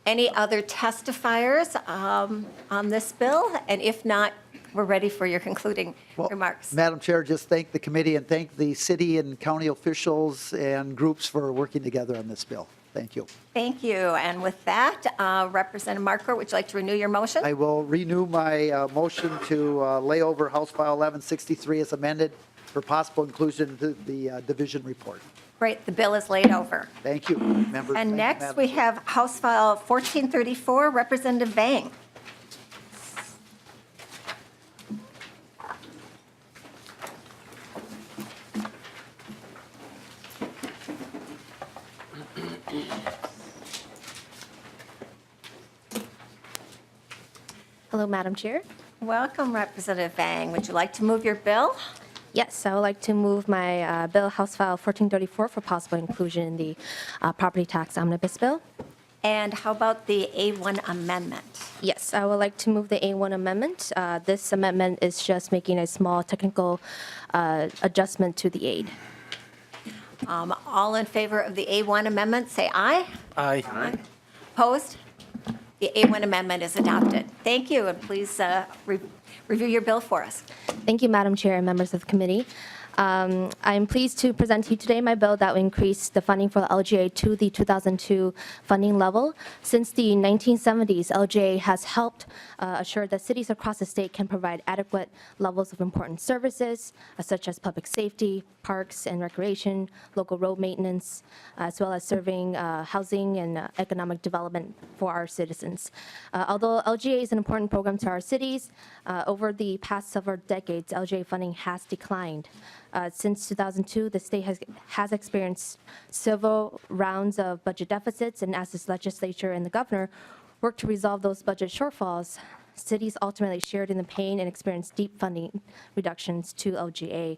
Any other testifiers on this bill? And if not, we're ready for your concluding remarks. Madam Chair, just thank the committee and thank the city and county officials and groups for working together on this bill. Thank you. Thank you. And with that, Representative Marquart, would you like to renew your motion? I will renew my motion to lay over House File 1163 as amended for possible inclusion into the division report. Great. The bill is laid over. Thank you, members. And Thank you, next, Madam we Chair. have House File 1434, Representative Vang. Hello, Madam Chair. Welcome, Representative Vang. Would you like to move your bill? Yes, I would like to move my bill, House File 1434, for possible inclusion in the property tax omnibus bill. And how about the A1 amendment? Yes, I would like to move the A1 amendment. This amendment is just making a small technical adjustment to the aid. All in favor of the A1 amendment, say aye. Aye. Opposed? The A1 amendment is adopted. Thank you, and please review your bill for us. Thank you, Madam Chair and members of the committee. I'm pleased to present to you today my bill that will increase the funding for the LGA to the 2002 funding level. Since the 1970s, LGA has helped assure that cities across the state can provide adequate levels of important services, such as public safety, parks and recreation, local road maintenance, as well as serving housing and economic development for our citizens. Although LGA is an important program to our cities, over the past several decades, LGA funding has declined. Since 2002, the state has experienced several rounds of budget deficits, and as this legislature and the governor work to resolve those budget shortfalls, cities ultimately shared in the pain and experienced deep funding reductions to LGA.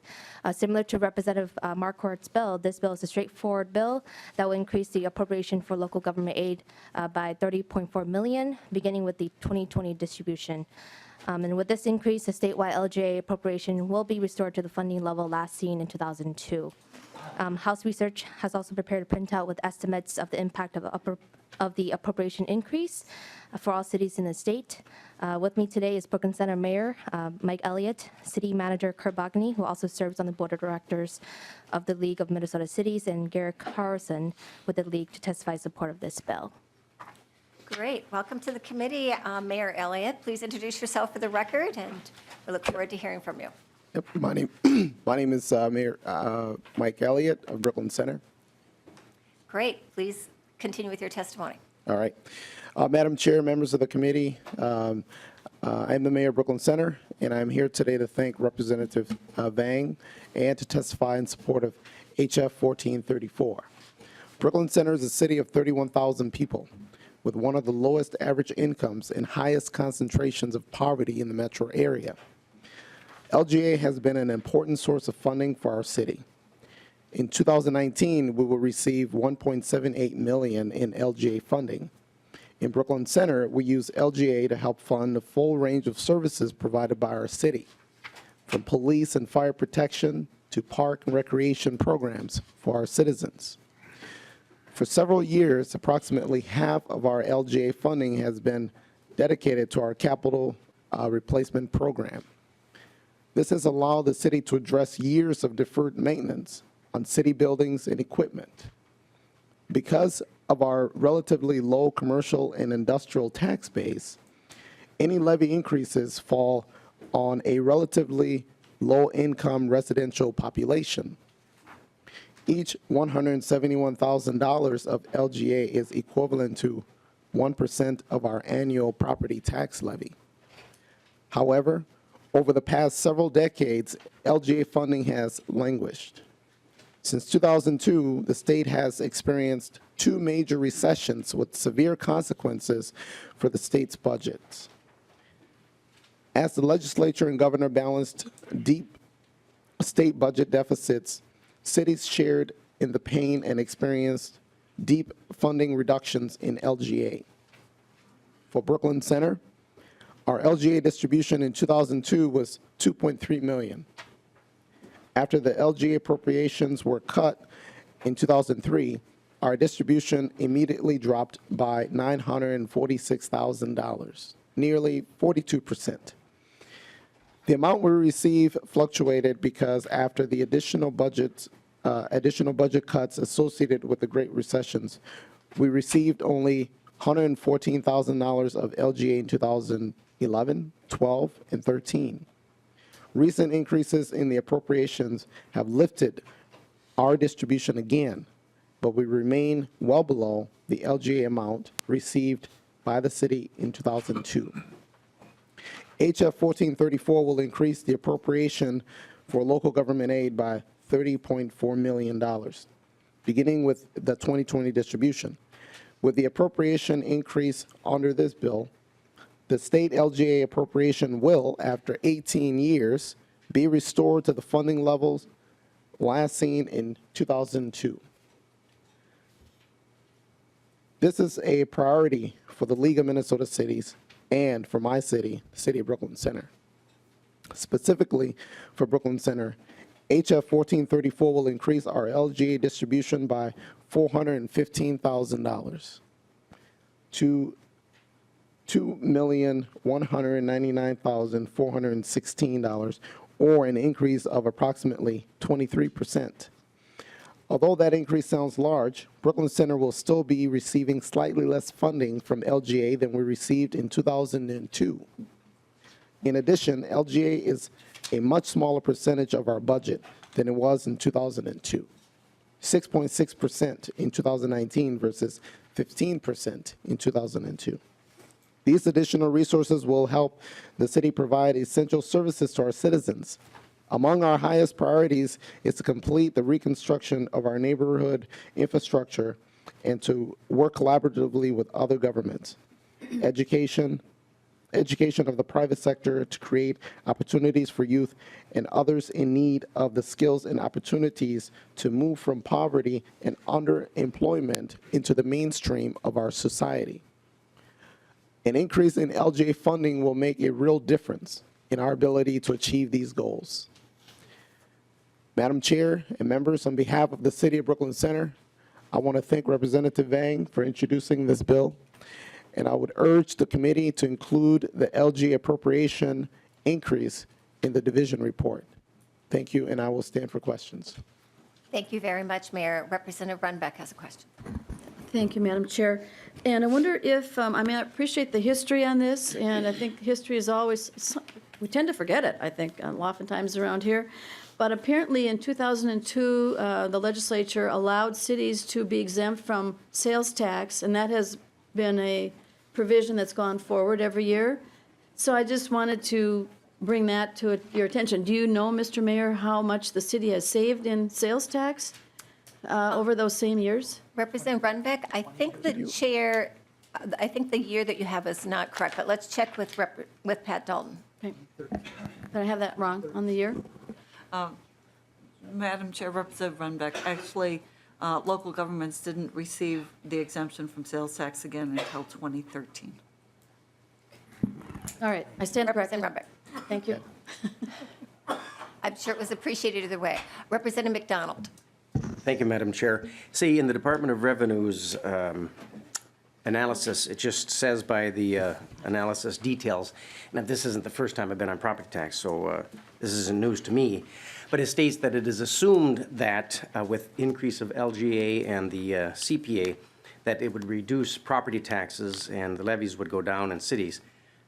Similar to Representative Marquart's bill, this bill is a straightforward bill that will increase the appropriation for local government aid by $30.4 million, beginning with the 2020 distribution. And with this increase, the statewide LGA appropriation will be restored to the funding level last seen in 2002. House Research has also prepared a printout with estimates of the impact of the appropriation increase for all cities in the state. With me today is Brooklyn Center Mayor Mike Elliott, City Manager Kurt Bogny, who also serves on the Board of Directors of the League of Minnesota Cities, and Garrett Carlson with the League to testify in support of this bill. Great. Welcome to the committee, Mayor Elliott. Please introduce yourself for the record, and we look forward to hearing from you. Yep, my name is Mayor Mike Elliott of Brooklyn Center. Great. Please continue with your testimony. All right. Madam Chair, members of the committee, I'm the Mayor of Brooklyn Center, and I'm here today to thank Representative Vang and to testify in support of HF 1434. Brooklyn Center is a city of 31,000 people with one of the lowest average incomes and highest concentrations of poverty in the metro area. LGA has been an important source of funding for our city. In 2019, we will receive $1.78 million in LGA funding. In Brooklyn Center, we use LGA to help fund the full range of services provided by our city, from police and fire protection to park and recreation programs for our citizens. For several years, approximately half of our LGA funding has been dedicated to our capital replacement program. This has allowed the city to address years of deferred maintenance on city buildings and equipment. Because of our relatively low commercial and industrial tax base, any levy increases fall on a relatively low-income residential population. Each $171,000 of LGA is equivalent to 1% of our annual property tax levy. However, over the past several decades, LGA funding has languished. Since 2002, the state has experienced two major recessions with severe consequences for the state's budgets. As the legislature and governor balanced deep state budget deficits, cities shared in the pain and experienced deep funding reductions in LGA. For Brooklyn Center, our LGA distribution in 2002 was $2.3 million. After the LGA appropriations were cut in 2003, our distribution immediately dropped by $946,000, nearly 42%. The amount we received fluctuated because after the additional budget cuts associated with the Great Recessions, we received only $114,000 of LGA in 2011, 12, and 13. Recent increases in the appropriations have lifted our distribution again, but we remain well below the LGA amount received by the city in 2002. HF 1434 will increase the appropriation for local government aid by $30.4 million, beginning with the 2020 distribution. With the appropriation increase under this bill, the state LGA appropriation will, after 18 years, be restored to the funding levels last seen in 2002. This is a priority for the League of Minnesota Cities and for my city, the city of Brooklyn Center. Specifically for Brooklyn Center, HF 1434 will increase our LGA distribution by $415,000 to $2,199,416, or an increase of approximately 23%. Although that increase sounds large, Brooklyn Center will still be receiving slightly less funding from LGA than we received in 2002. In addition, LGA is a much smaller percentage of our budget than it was in 2002, 6.6% in 2019 versus 15% in 2002. These additional resources will help the city provide essential services to our citizens. Among our highest priorities is to complete the reconstruction of our neighborhood infrastructure and to work collaboratively with other governments. Education of the private sector to create opportunities for youth and others in need of the skills and opportunities to move from poverty and underemployment into the mainstream of our society. An increase in LGA funding will make a real difference in our ability to achieve these goals. Madam Chair and members, on behalf of the City of Brooklyn Center, I want to thank Representative Vang for introducing this bill, and I would urge the committee to include the LGA appropriation increase in the division report. Thank you, and I will stand for questions. Thank you very much, Mayor. Representative Runbeck has a question. Thank you, Madam Chair. And I wonder if, I appreciate the history on this, and I think history is always, we tend to forget it, I think, oftentimes around here. But apparently in 2002, the legislature allowed cities to be exempt from sales tax, and that has been a provision that's gone forward every year. So I just wanted to bring that to your attention. Do you know, Mr. Mayor, how much the city has saved in sales tax over those same years? Representative Runbeck, I think the chair, I think the year that you have is not correct, but let's check with Pat Dalton. Okay. Did I have that wrong on the year? Madam Chair, Representative Runbeck, actually, local governments didn't receive the exemption from sales tax again until 2013. All right, I stand corrected. Representative Runbeck. Thank you. I'm sure it was appreciated either way. Representative McDonald. Thank you, Madam Chair. See, in the Department of Revenue's analysis, it just says by the analysis details, and this isn't the first time I've been on property tax, so this isn't news to me, but it states that it is assumed that with increase of LGA and the CPA, that it would reduce property taxes and the levies would go down in cities.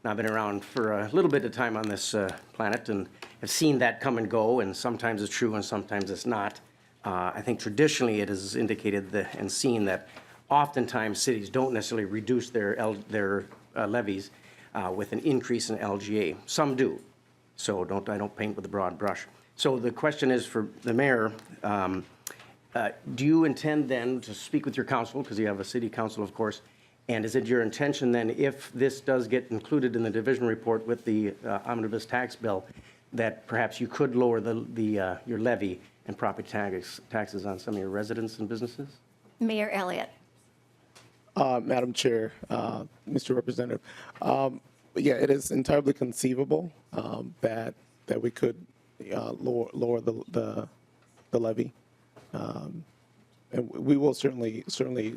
Now, I've been around for a little bit of time on this planet and have seen that come and go, and sometimes it's true and sometimes it's not. I think traditionally it is indicated and seen that oftentimes cities don't necessarily reduce their levies with an increase in LGA. Some do, so I don't paint with a broad brush. So the question is for the mayor, do you intend then to speak with your council, because you have a city council, of course, and is it your intention then, if this does get included in the division report with the omnibus tax bill, that perhaps you could lower your levy and property taxes on some of your residents and businesses? Mayor Elliott. Madam Chair, Mr. Representative, yeah, it is entirely conceivable that we could lower the levy, and we will certainly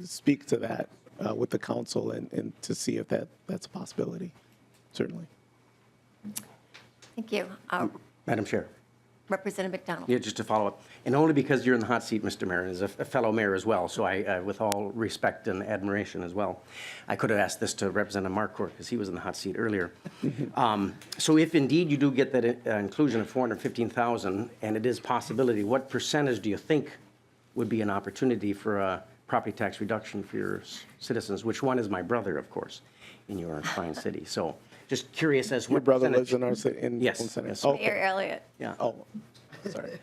speak to that with the council and to see if that's a possibility. Certainly. Thank you. Madam Chair. Representative McDonald. Yeah, just to follow up, and only because you're in the hot seat, Mr. Mayor, and as a fellow mayor as well, so I, with all respect and admiration as well, I could have asked this to Representative Marquart, because he was in the hot seat earlier. So if indeed you do get that inclusion of 415,000, and it is a possibility, what percentage do you think would be an opportunity for a property tax reduction for your citizens, which one is my brother, of course, in your fine city? So just curious as Your what brother percentage. lives in our city, in Yes, Brooklyn Center. yes. Okay. Mayor Elliott. Yeah. Oh, sorry.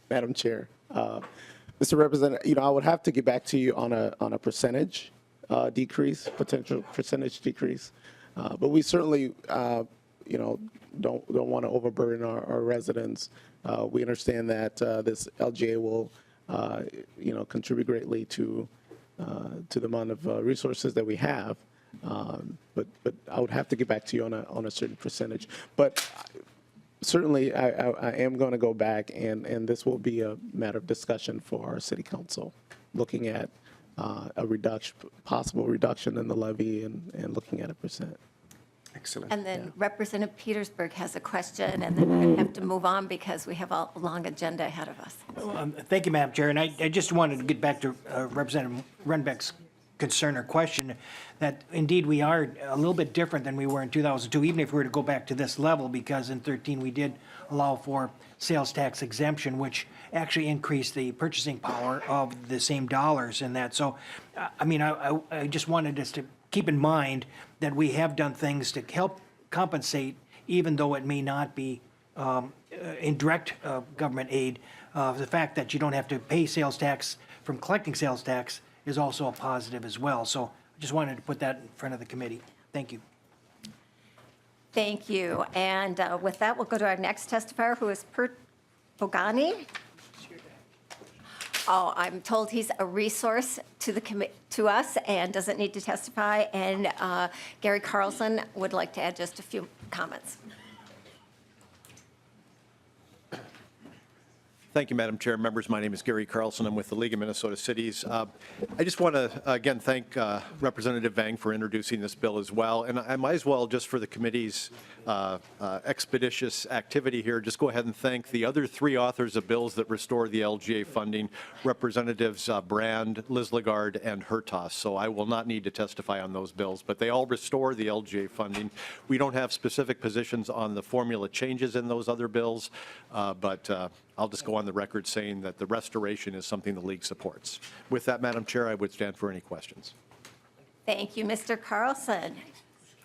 Madam Chair, Mr. Representative, I would have to get back to you on a percentage decrease, potential percentage decrease, but we certainly, don't want to overburden our residents. We understand that this LGA will, contribute greatly to the amount of resources that we have. But I would have to get back to you on a certain percentage. But certainly, I am going to go back, and this will be a matter of discussion for our city council, looking at a reduction, possible reduction in the levy and looking at a percent. Excellent. And then Representative Petersburg has a question, and then we're going to have to move on because we have a long agenda ahead of us. Thank you, Madam Chair. And I just wanted to get back to Representative Renbeck's concern or question that indeed we are a little bit different than we were in 2002, even if we were to go back to this level, because in 13 we did allow for sales tax exemption, which actually increased the purchasing power of the same dollars in that. So, I mean, I just wanted us to keep in mind that we have done things to help compensate, even though it may not be in direct government aid. The fact that you don't have to pay sales tax from collecting sales tax is also a positive as well. So I just wanted to put that in front of the committee. Thank you. Thank you. And with that, we'll go to our next testifier, who is Pert Bogani. Oh, I'm told he's a resource to the to us and doesn't need to testify. And Gary Carlson would like to add just a few comments. Thank you, Madam Chair. Members, my name is Gary Carlson. I'm with the League of Minnesota Cities. I just want to, again, thank Representative Vang for introducing this bill as well. And I might as well, just for the committee's expeditious activity here, just go ahead and thank the other 3 authors of bills that restore the LGA funding, Representatives Brand, Lislegard, and Hertas. So I will not need to testify on those bills, but they all restore the LGA funding. We don't have specific positions on the formula changes in those other bills, but I'll just go on the record saying that the restoration is something the League supports. With that, Madam Chair, I would stand for any questions. Thank you, Mr. Carlson.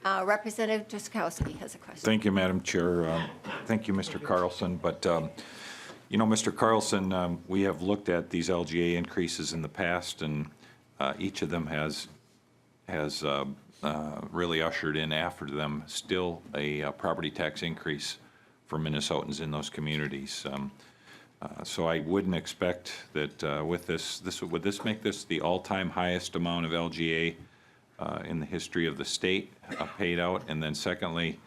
Representative Drazkowski has a question. Thank you, Madam Chair. Thank you, Mr. Carlson. But, you know, Mr. Carlson, we have looked at these LGA increases in the past, and each of them has really ushered in after them still a property tax increase for Minnesotans in those communities. So I wouldn't expect that with would this make this the all-time highest amount of LGA in the history of the state paid out? And then secondly,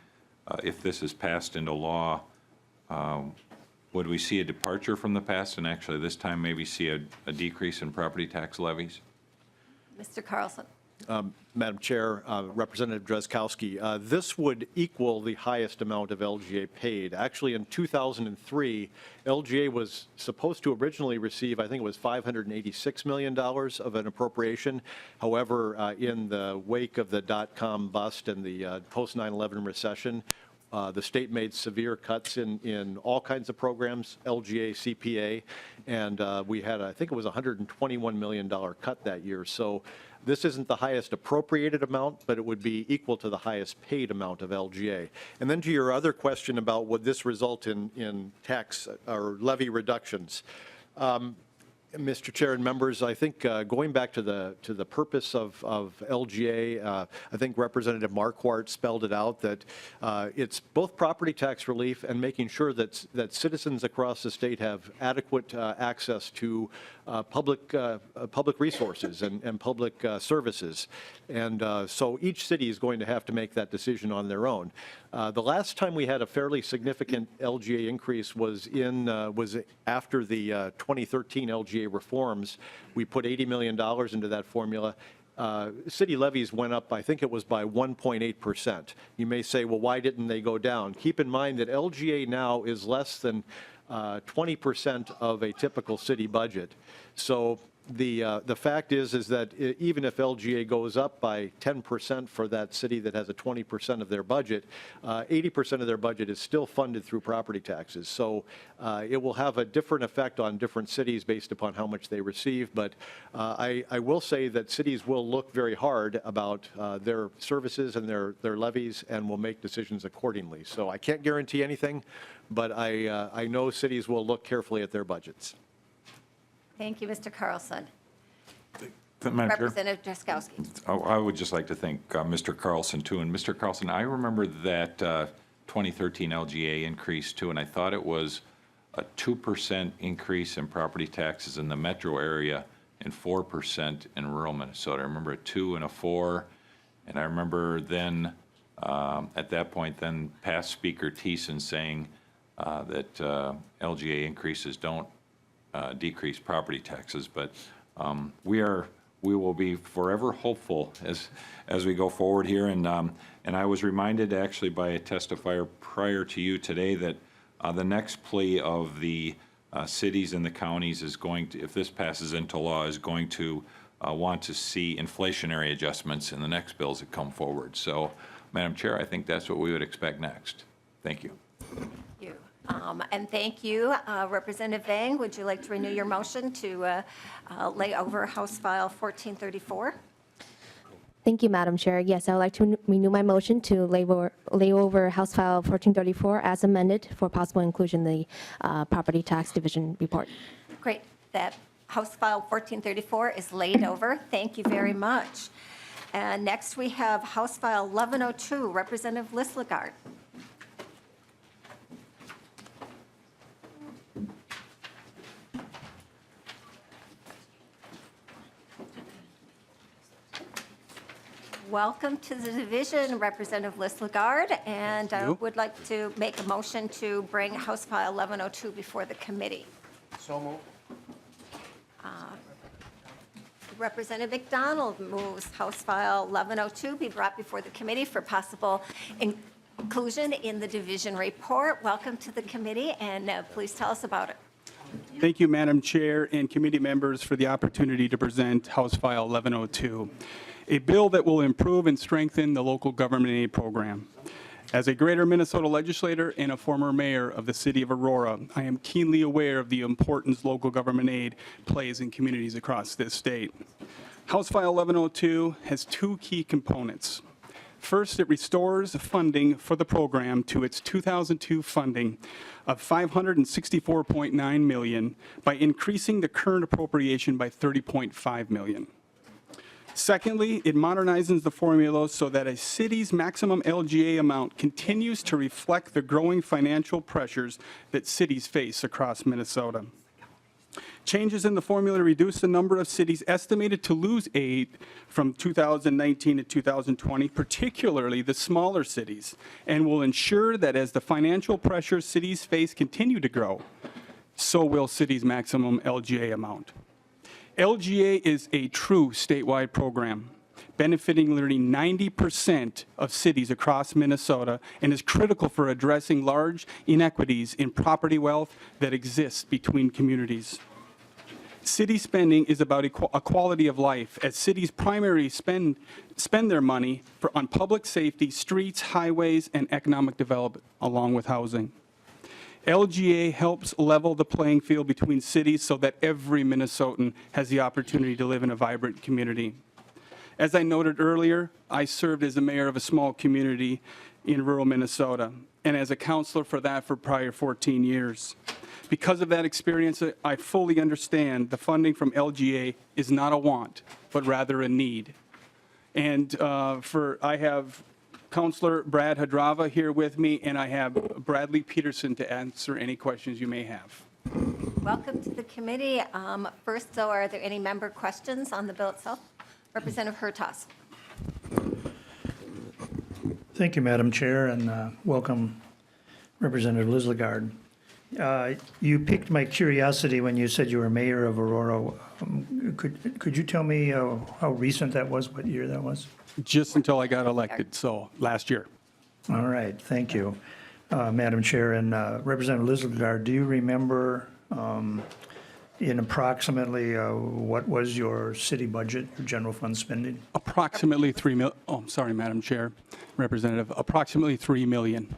if this is passed into law, would we see a departure from the past and actually this time maybe see a decrease in property tax levies? Mr. Carlson. Madam Chair, Representative Drazkowski, this would equal the highest amount of LGA paid. Actually, in 2003, LGA was supposed to originally receive, I think it was $586 million of an appropriation. However, in the wake of the dot-com bust and the post-9/11 recession, the state made severe cuts in all kinds of programs, LGA, CPA, and we had, I think it was a $121 million cut that year. So this isn't the highest appropriated amount, but it would be equal to the highest paid amount of LGA. And then to your other question about would this result in tax or levy reductions, Mr. Chair and members, I think going back to the purpose of LGA, I think Representative Marquart spelled it out that it's both property tax relief and making sure that citizens across the state have adequate access to public resources and public services. And so each city is going to have to make that decision on their own. The last time we had a fairly significant LGA increase was after the 2013 LGA reforms. We put $80 million into that formula. City levies went up, I think it was by 1.8%. You may say, well, why didn't they go down? Keep in mind that LGA now is less than 20% of a typical city budget. So the fact is that even if LGA goes up by 10% for that city that has a 20% of their budget, 80% of their budget is still funded through property taxes. So it will have a different effect on different cities based upon how much they receive. But I will say that cities will look very hard about their services and their levies and will make decisions accordingly. So I can't guarantee anything, but I know cities will look carefully at their budgets. Thank you, Mr. Carlson. Madam Chair? Representative Drazkowski. I would just like to thank Mr. Carlson, too. And Mr. Carlson, I remember that 2013 LGA increase, too, and I thought it was a 2% increase in property taxes in the metro area and 4% in rural Minnesota. I remember a 2 and a 4, and I remember then, at that point, then past Speaker Thiessen saying that LGA increases don't decrease property taxes, but we are we will be forever hopeful as we go forward here. And I was reminded actually by a testifier prior to you today that the next plea of the cities and the counties is going to, if this passes into law, is going to want to see inflationary adjustments in the next bills that come forward. So, Madam Chair, I think that's what we would expect next. Thank you. Thank you. And thank you. Representative Vang, would you like to renew your motion to lay over House File 1434? Thank you, Madam Chair. Yes, I would like to renew my motion to lay over House File 1434 as amended for possible inclusion in the Property Tax Division report. Great. That House File 1434 is laid over. Thank you very much. And next we have House File 1102, Representative Lislegard. Welcome to the division, Representative Lislegard, and I would like to make a motion to bring House File 1102 before the committee. So moved. Representative McDonald moves House File 1102 be brought before the committee for possible inclusion in the division report. Welcome to the committee, and please tell us about it. Thank you, Madam Chair and committee members, for the opportunity to present House File 1102, a bill that will improve and strengthen the local government aid program. As a Greater Minnesota legislator and a former mayor of the city of Aurora, I am keenly aware of the importance local government aid plays in communities across this state. House File 1102 has two key components. First, it restores funding for the program to its 2002 funding of $564.9 million by increasing the current appropriation by $30.5 million. Secondly, it modernizes the formula so that a city's maximum LGA amount continues to reflect the growing financial pressures that cities face across Minnesota. Changes in the formula reduce the number of cities estimated to lose aid from 2019 to 2020, particularly the smaller cities, and will ensure that as the financial pressures cities face continue to grow, so will cities' maximum LGA amount. LGA is a true statewide program, benefiting nearly 90% of cities across Minnesota, and is critical for addressing large inequities in property wealth that exist between communities. City spending is about a quality of life, as cities primarily spend their money on public safety, streets, highways, and economic development, along with housing. LGA helps level the playing field between cities so that every Minnesotan has the opportunity to live in a vibrant community. As I noted earlier, I served as a mayor of a small community in rural Minnesota, and as a counselor for prior 14 years. Because of that experience, I fully understand the funding from LGA is not a want, but rather a need. And I have Councilor Brad Hadrava here with me, and I have Bradley Peterson to answer any questions you may have. Welcome to the committee. First, though, are there any member questions on the bill itself? Representative Hertas. Thank you, Madam Chair, and welcome, Representative Lislegard. You piqued my curiosity when you said you were mayor of Aurora. Could you tell me how recent that was, what year that was? Just until I got elected, so last year. All right, thank you, Madam Chair. And Representative Lislegard, do you remember in approximately what was your city budget, your general fund spending? Approximately $3 million. Oh, I'm sorry, Madam Chair, Representative. Approximately $3 million.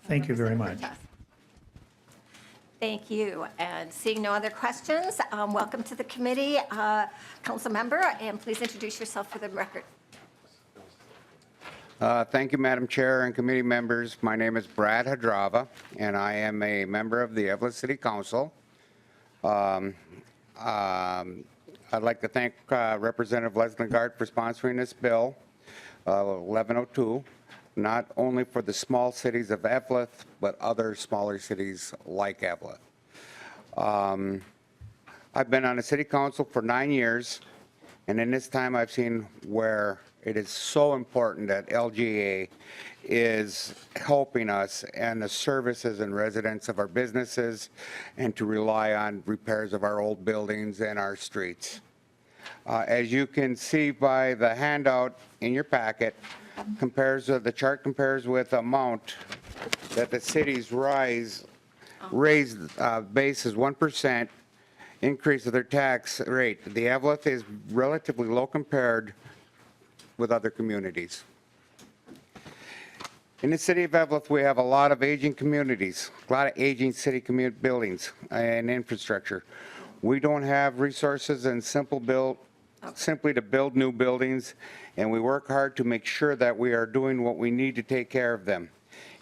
Thank you very much. Thank you. And seeing no other questions, welcome to the committee, council member, and please introduce yourself for the record. Thank you, Madam Chair and committee members. My name is Brad Hadrava, and I am a member of the Evelyn City Council. I'd like to thank Representative Lislegard for sponsoring this bill, 1102, not only for the small cities of Evelyn, but other smaller cities like Evelyn. I've been on the City Council for 9 years, and in this time I've seen where it is so important that LGA is helping us and the services and residents of our businesses and to rely on repairs of our old buildings and our streets. As you can see by the handout in your packet, the chart compares with amount that the cities raised base is 1% increase of their tax rate. The Evelyn is relatively low compared with other communities. In the city of Evelyn, we have a lot of aging communities, a lot of aging city buildings and infrastructure. We don't have resources and simply to build new buildings, and we work hard to make sure that we are doing what we need to take care of them.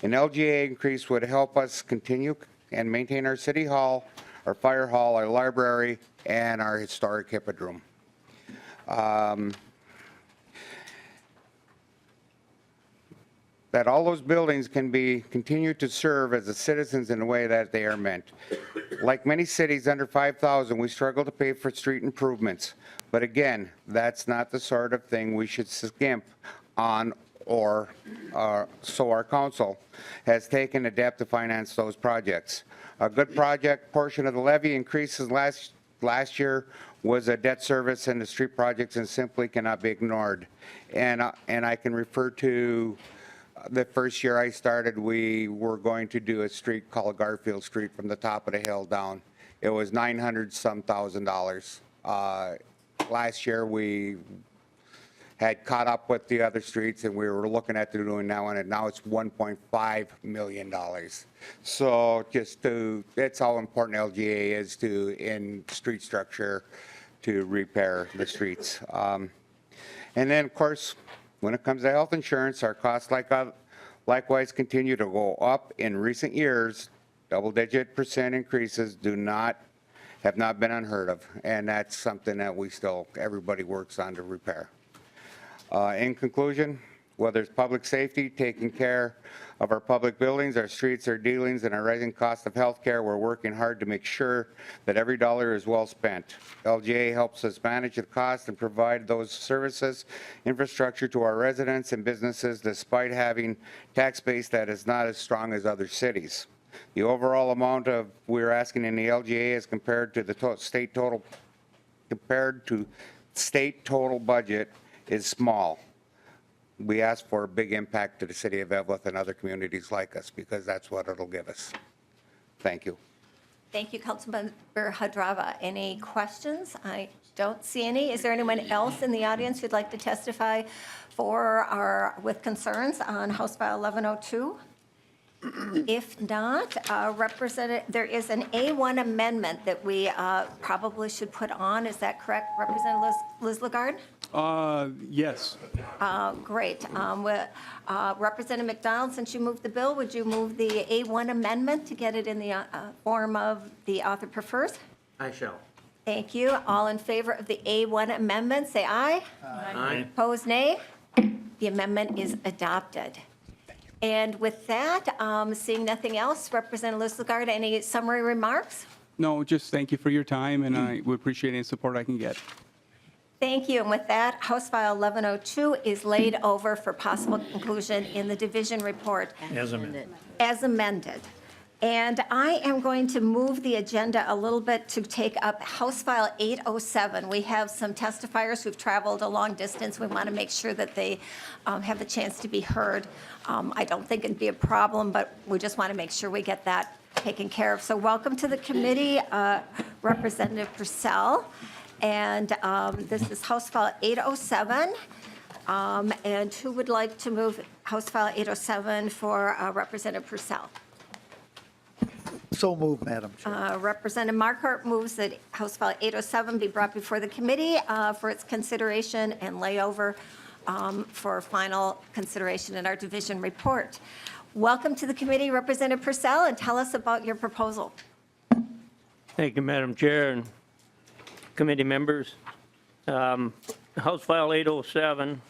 An LGA increase would help us continue and maintain our city hall, our fire hall, our library, and our historic hippodrome. That all those buildings can continue to serve as the citizens in the way that they are meant. Like many cities under 5,000, we struggle to pay for street improvements. But again, that's not the sort of thing we should skimp on, or so our council has taken a step to finance those projects. A good project portion of the levy increases last year was a debt service and the street projects, and simply cannot be ignored. And I can refer to the first year I started, we were going to do a street called Garfield Street from the top of the hill down. It was $900-some thousand. Last year we had caught up with the other streets, and we were looking at doing that one, and now it's $1.5 million. So that's how important LGA is in street structure to repair the streets. And then, of course, when it comes to health insurance, our costs likewise continue to go up in recent years. Double-digit % increases have not been unheard of, and that's something that everybody works on to repair. In conclusion, whether it's public safety, taking care of our public buildings, our streets, our dealings, and our rising cost of health care, we're working hard to make sure that every dollar is well spent. LGA helps us manage the cost and provide those services, infrastructure to our residents and businesses, despite having tax base that is not as strong as other cities. The overall amount we're asking in the LGA as compared to the state total budget is small. We ask for a big impact to the city of Evelyn and other communities like us, because that's what it'll give us. Thank you. Thank you, Councilmember Hadrava. Any questions? I don't see any. Is there anyone else in the audience who'd like to testify for or with concerns on House File 1102? If not, there is an A1 amendment that we probably should put on. Is that correct, Representative Lislegard? Yes. Great. Representative McDonald, since you moved the bill, would you move the A1 amendment to get it in the form of the author prefers? I shall. Thank you. All in favor of the A1 amendment, say aye. Aye. Opposed, nay. The amendment is adopted. And with that, seeing nothing else, Representative Lislegard, any summary remarks? No, just thank you for your time, and I would appreciate any support I can get. Thank you. And with that, House File 1102 is laid over for possible conclusion in the division report. As amended. As amended. And I am going to move the agenda a little bit to take up House File 807. We have some testifiers who've traveled a long distance. We want to make sure that they have the chance to be heard. I don't think it'd be a problem, but we just want to make sure we get that taken care of. So welcome to the committee, Representative Persell. And this is House File 807. And who would like to move House File 807 for Representative Persell? So moved, Madam Chair. Representative Marquart moves that House File 807 be brought before the committee for its consideration and layover for final consideration in our division report. Welcome to the committee, Representative Persell, and tell us about your proposal. Thank you, Madam Chair and committee members. House File 807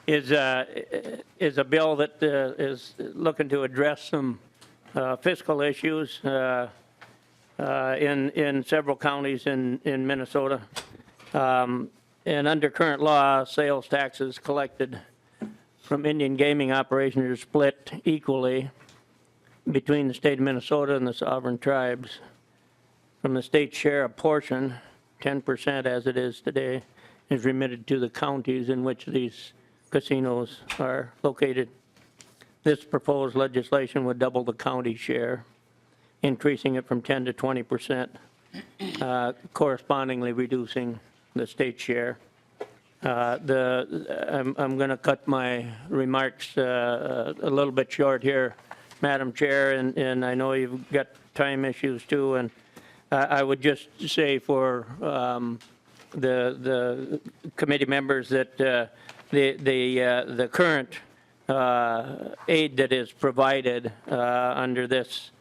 is a bill that is looking to address some fiscal issues in several counties in Minnesota. And under current law, sales taxes collected from Indian gaming operations are split equally between the state of Minnesota and the sovereign tribes. From the state's share, a portion 10% as it is today, is remitted to the counties in which these casinos are located. This proposed legislation would double the county share, increasing it from 10 to 20%, correspondingly reducing the state share. I'm going to cut my remarks a little bit short here, Madam Chair, and I know you've got time issues too, and I would just say for the committee members that the current aid that is provided under this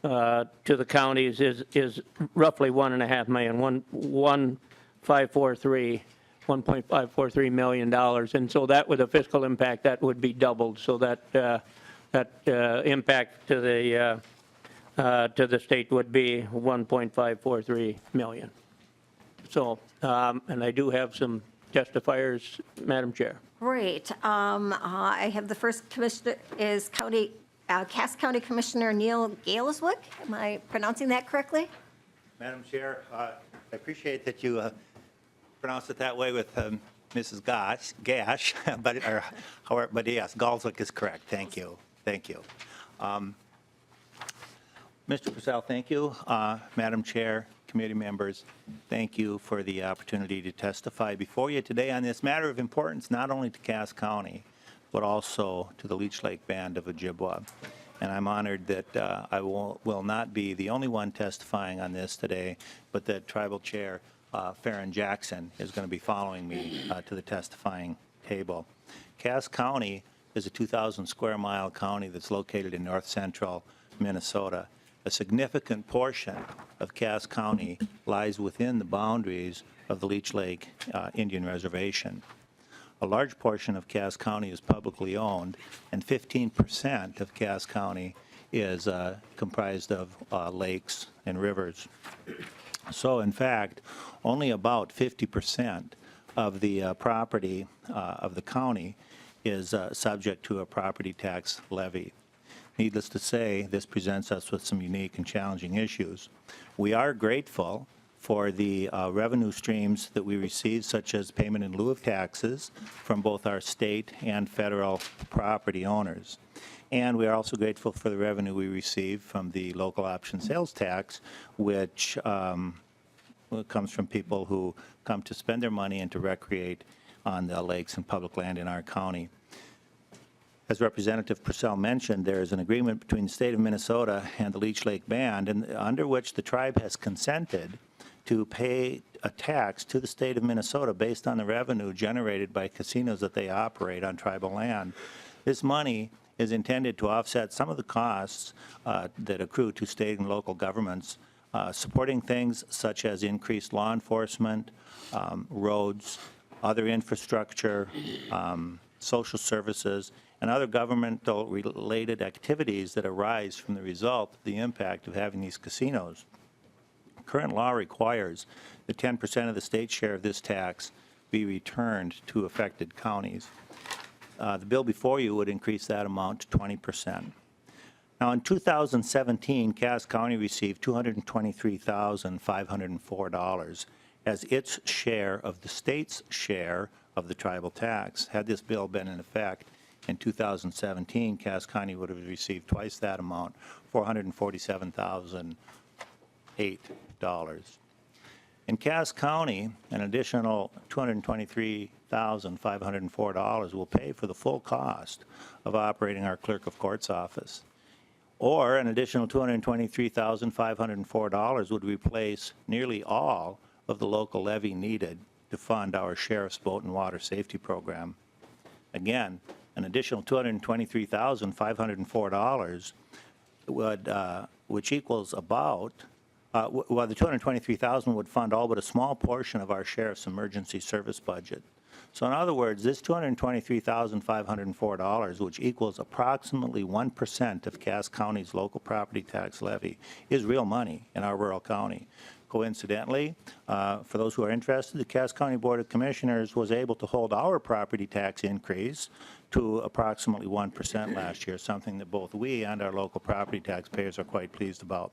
to the counties is roughly $1.5 million, $1.543 million, and so that with a fiscal impact that would be doubled, so that impact to the state would be 1.543 million. So, and I do have some testifiers, Madam Chair. Great. I have the first commissioner is Cass County Commissioner Neil Galeswick. Am I pronouncing that correctly? Madam Chair, I appreciate that you pronounce it that way with Mrs. Gash, but yes, Galeswick is correct. Thank you. Thank you. Mr. Persell, thank you. Madam Chair, committee members, thank you for the opportunity to testify before you today on this matter of importance not only to Cass County, but also to the Leech Lake Band of Ojibwa. And I'm honored that I will not be the only one testifying on this today, but that Tribal Chair Farron Jackson is going to be following me to the testifying table. Cass County is a 2,000 square mile county that's located in north central Minnesota. A significant portion of Cass County lies within the boundaries of the Leech Lake Indian Reservation. A large portion of Cass County is publicly owned, and 15% of Cass County is comprised of lakes and rivers. So, in fact, only about 50% of the property of the county is subject to a property tax levy. Needless to say, this presents us with some unique and challenging issues. We are grateful for the revenue streams that we receive, such as payment in lieu of taxes from both our state and federal property owners. And we are also grateful for the revenue we receive from the local option sales tax, which comes from people who come to spend their money and to recreate on the lakes and public land in our county. As Representative Persell mentioned, there is an agreement between the state of Minnesota and the Leech Lake Band, and under which the tribe has consented to pay a tax to the state of Minnesota based on the revenue generated by casinos that they operate on tribal land. This money is intended to offset some of the costs that accrue to state and local governments, supporting things such as increased law enforcement, roads, other infrastructure, social services, and other governmental related activities that arise from the result of the impact of having these casinos. Current law requires that 10% of the state share of this tax be returned to affected counties. The bill before you would increase that amount to 20%. Now, in 2017, Cass County received $223,504 as its share of the state's share of the tribal tax. Had this bill been in effect in 2017, Cass County would have received twice that amount, $447,008. In Cass County, an additional $223,504 will pay for the full cost of operating our clerk of court's office. Or an additional $223,504 would replace nearly all of the local levy needed to fund our sheriff's boat and water safety program. Again, an additional $223,504 would, which equals about, well, the $223,000 would fund all but a small portion of our sheriff's emergency service budget. So in other words, this $223,504, which equals approximately 1% of Cass County's local property tax levy, is real money in our rural county. Coincidentally, for those who are interested, the Cass County Board of Commissioners was able to hold our property tax increase to approximately 1% last year, something that both we and our local property taxpayers are quite pleased about.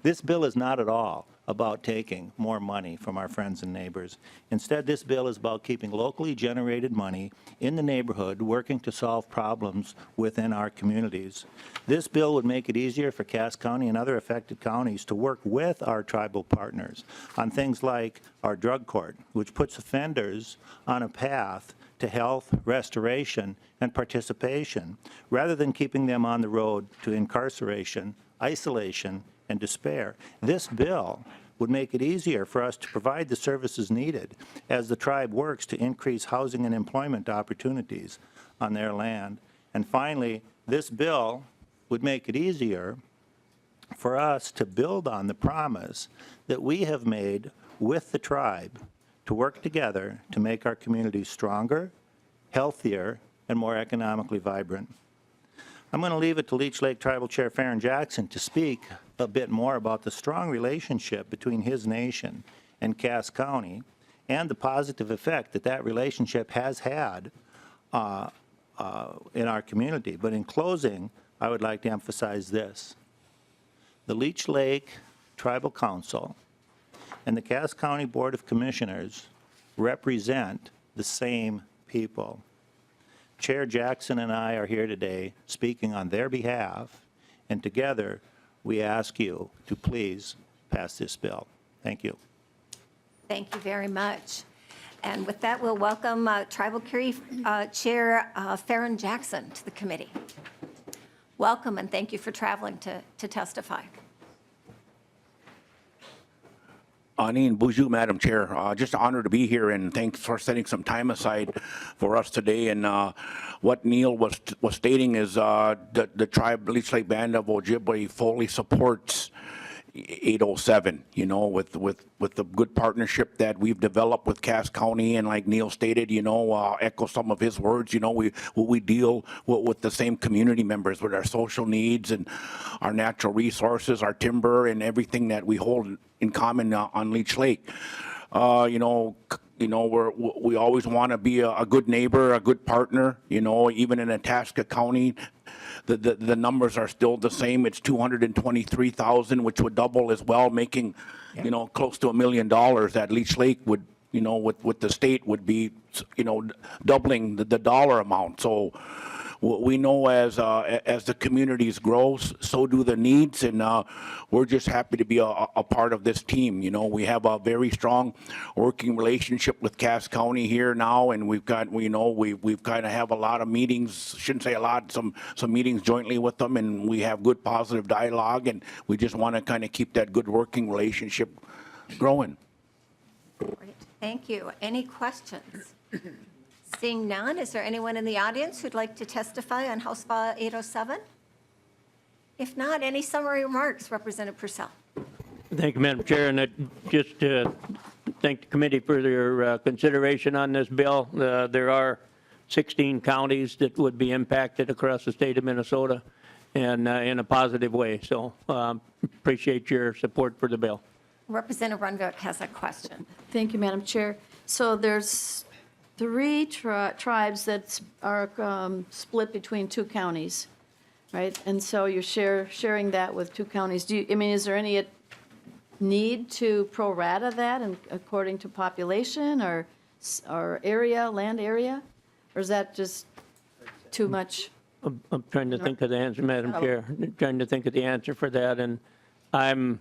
This bill is not at all about taking more money from our friends and neighbors. Instead, this bill is about keeping locally generated money in the neighborhood, working to solve problems within our communities. This bill would make it easier for Cass County and other affected counties to work with our tribal partners on things like our drug court, which puts offenders on a path to health, restoration, and participation, rather than keeping them on the road to incarceration, isolation, and despair. This bill would make it easier for us to provide the services needed as the tribe works to increase housing and employment opportunities on their land. And finally, this bill would make it easier for us to build on the promise that we have made with the tribe to work together to make our communities stronger, healthier, and more economically vibrant. I'm going to leave it to Leech Lake Tribal Chair Farron Jackson to speak a bit more about the strong relationship between his nation and Cass County and the positive effect that that relationship has had in our community. But in closing, I would like to emphasize this. The Leech Lake Tribal Council and the Cass County Board of Commissioners represent the same people. Chair Jackson and I are here today speaking on their behalf, and together we ask you to please pass this bill. Thank you. Thank you very much. And with that, we'll welcome Tribal Chair Farron Jackson to the committee. Welcome, and thank you for traveling to testify. Anin Buju, Madam Chair. Just an honor to be here, and thanks for setting some time aside for us today. And what Neil was stating is the tribe Leech Lake Band of Ojibwe fully supports 807, you know, with the good partnership that we've developed with Cass County. And like Neil stated, you know, echo some of his words, you know, we deal with the same community members with our social needs and our natural resources, our timber, and everything that we hold in common on Leech Lake. You know, we always want to be a good neighbor, a good partner, you know, even in Itasca County. The numbers are still the same. It's 223,000, which would double as well, making, you know, close to $1 million that Leech Lake would, you know, with the state would be, you know, doubling the dollar amount. So we know as the communities grow, so do the needs, and we're just happy to be a part of this team. You know, we have a very strong working relationship with Cass County here now, and we've got, you know, we've kind of have a lot of meetings, shouldn't say a lot, some meetings jointly with them, and we have good positive dialogue, and we just want to kind of keep that good working relationship growing. Great. Thank you. Any questions? Seeing none, is there anyone in the audience who'd like to testify on House File 807? If not, any summary remarks, Representative Persell. Thank you, Madam Chair, and I just thank the committee for their consideration on this bill. There are 16 counties that would be impacted across the state of Minnesota, and in a positive way. So appreciate your support for the bill. Representative Runvik has a question. Thank you, Madam Chair. So there's 3 tribes that are split between 2 counties, right? And so you're sharing that with 2 counties. Is there any need to prorata that and according to population or area, land area? Or is that just too much? I'm trying to think of the answer, Madam Chair. Trying to think of the answer for that, and I'm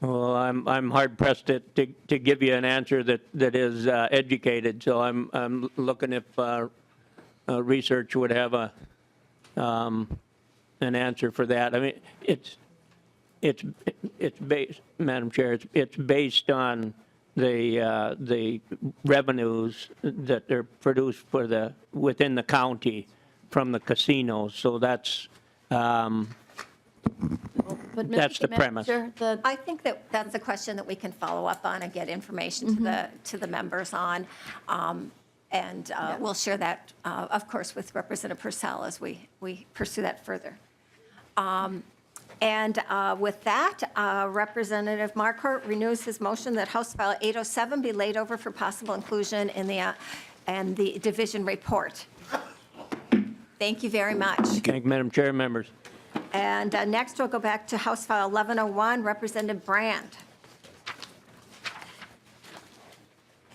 hard pressed to give you an answer that is educated. So I'm looking if research would have an answer for that. I mean, it's based, Madam Chair. It's based on the revenues that are produced within the county from the casinos. So that's. That's the premise. I think that's a question that we can follow up on and get information to the members on. We'll share that, of course, with Representative Persell as we pursue that further. With that, Representative Marquart renews his motion that House File 807 be laid over for possible inclusion in the division report. Thank you very much. Thank you, Madam Chair, members. And next, we'll go back to House File 1101, Representative Brand.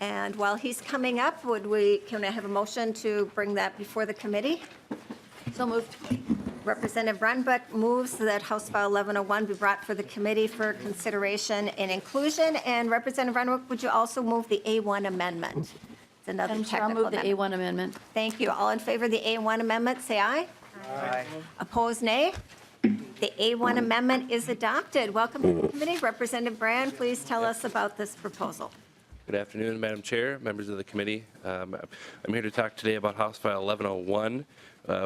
And while he's coming up, can I have a motion to bring that before the committee? So moved. Representative Runbeck moves that House File 1101 be brought for the committee for consideration and inclusion. And Representative Runbeck, would you also move the A1 amendment? It's another Madam Chair, I'll technical move the amendment. A1 amendment. Thank you. All in favor of the A1 amendment, say aye. Aye. Opposed, nay. The A1 amendment is adopted. Welcome to the committee. Representative Brand, please tell us about this proposal. Good afternoon, Madam Chair, members of the committee. I'm here to talk today about House File 1101,